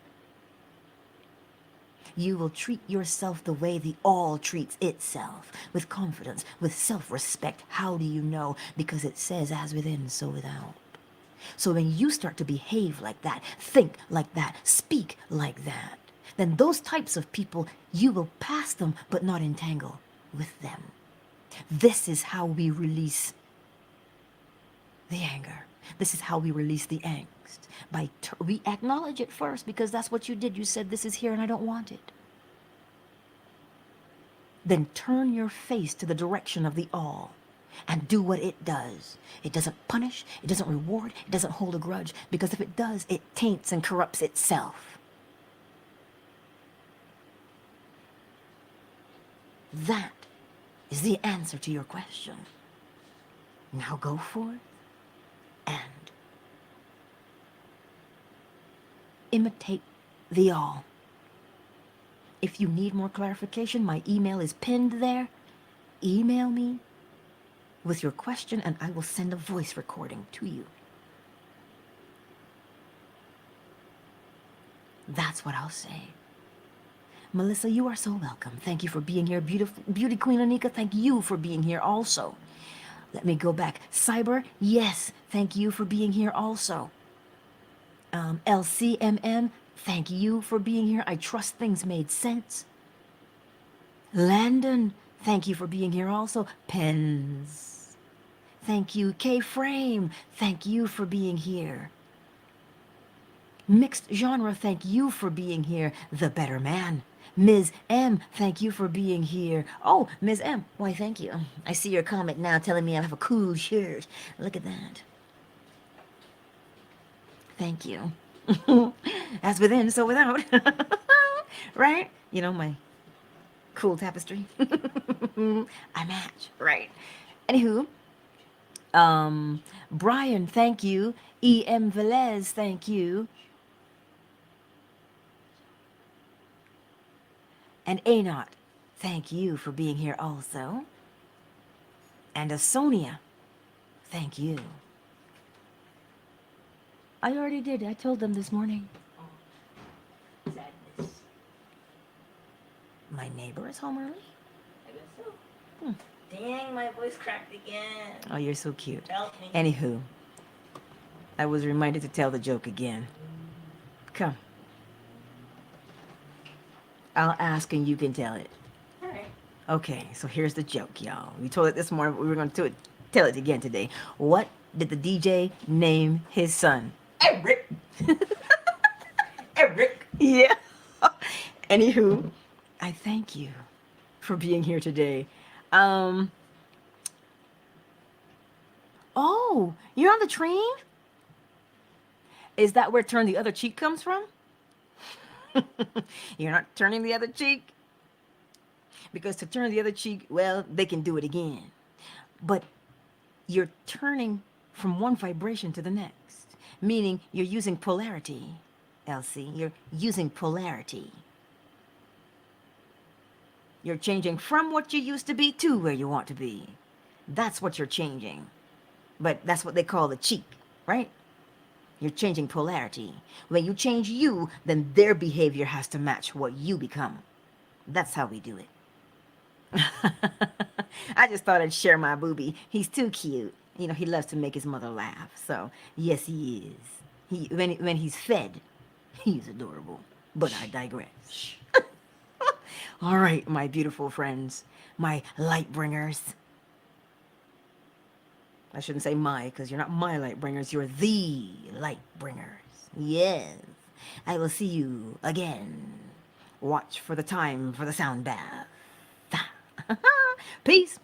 You will treat yourself the way the all treats itself, with confidence, with self-respect. How do you know? Because it says, as within, so without. So when you start to behave like that, think like that, speak like that, then those types of people, you will pass them, but not entangle with them. This is how we release the anger. This is how we release the angst. We acknowledge it first, because that's what you did. You said, this is here and I don't want it. Then turn your face to the direction of the all and do what it does. It doesn't punish, it doesn't reward, it doesn't hold a grudge, because if it does, it taints and corrupts itself. That is the answer to your question. Now go forth and imitate the all. If you need more clarification, my email is pinned there. Email me with your question and I will send a voice recording to you. That's what I'll say. Melissa, you are so welcome. Thank you for being here. Beauty Queen Anika, thank you for being here also. Let me go back. Cyber, yes, thank you for being here also. LCMM, thank you for being here. I trust things made sense. Landon, thank you for being here also. Pens, thank you. K-Frame, thank you for being here. Mixed genre, thank you for being here. The Better Man. Ms. M, thank you for being here. Oh, Ms. M, why thank you. I see your comment now telling me I have a cool shirt. Look at that. Thank you. As within, so without. Right? You know, my cool tapestry. I match, right? Anywho, Brian, thank you. E.M. Velez, thank you. And Anot, thank you for being here also. And Asonia, thank you. I already did. I told them this morning. Sadness. My neighbor is home early? I guess so. Dang, my voice cracked again. Oh, you're so cute. Help me. Anywho, I was reminded to tell the joke again. Come. I'll ask and you can tell it. All right. Okay, so here's the joke, y'all. We told it this morning, but we were going to tell it again today. What did the DJ name his son? Eric. Eric. Yeah. Anywho, I thank you for being here today. Oh, you're on the train? Is that where turn the other cheek comes from? You're not turning the other cheek? Because to turn the other cheek, well, they can do it again. But you're turning from one vibration to the next, meaning you're using polarity, Elsie. You're using polarity. You're changing from what you used to be to where you want to be. That's what you're changing. But that's what they call the cheek, right? You're changing polarity. When you change you, then their behavior has to match what you become. That's how we do it. I just thought I'd share my booby. He's too cute. You know, he loves to make his mother laugh. So, yes, he is. When he's fed, he's adorable. But I digress. All right, my beautiful friends, my light bringers. I shouldn't say my, because you're not my light bringers. You're the light bringers. Yes. I will see you again. Watch for the time for the sound bath. Peace.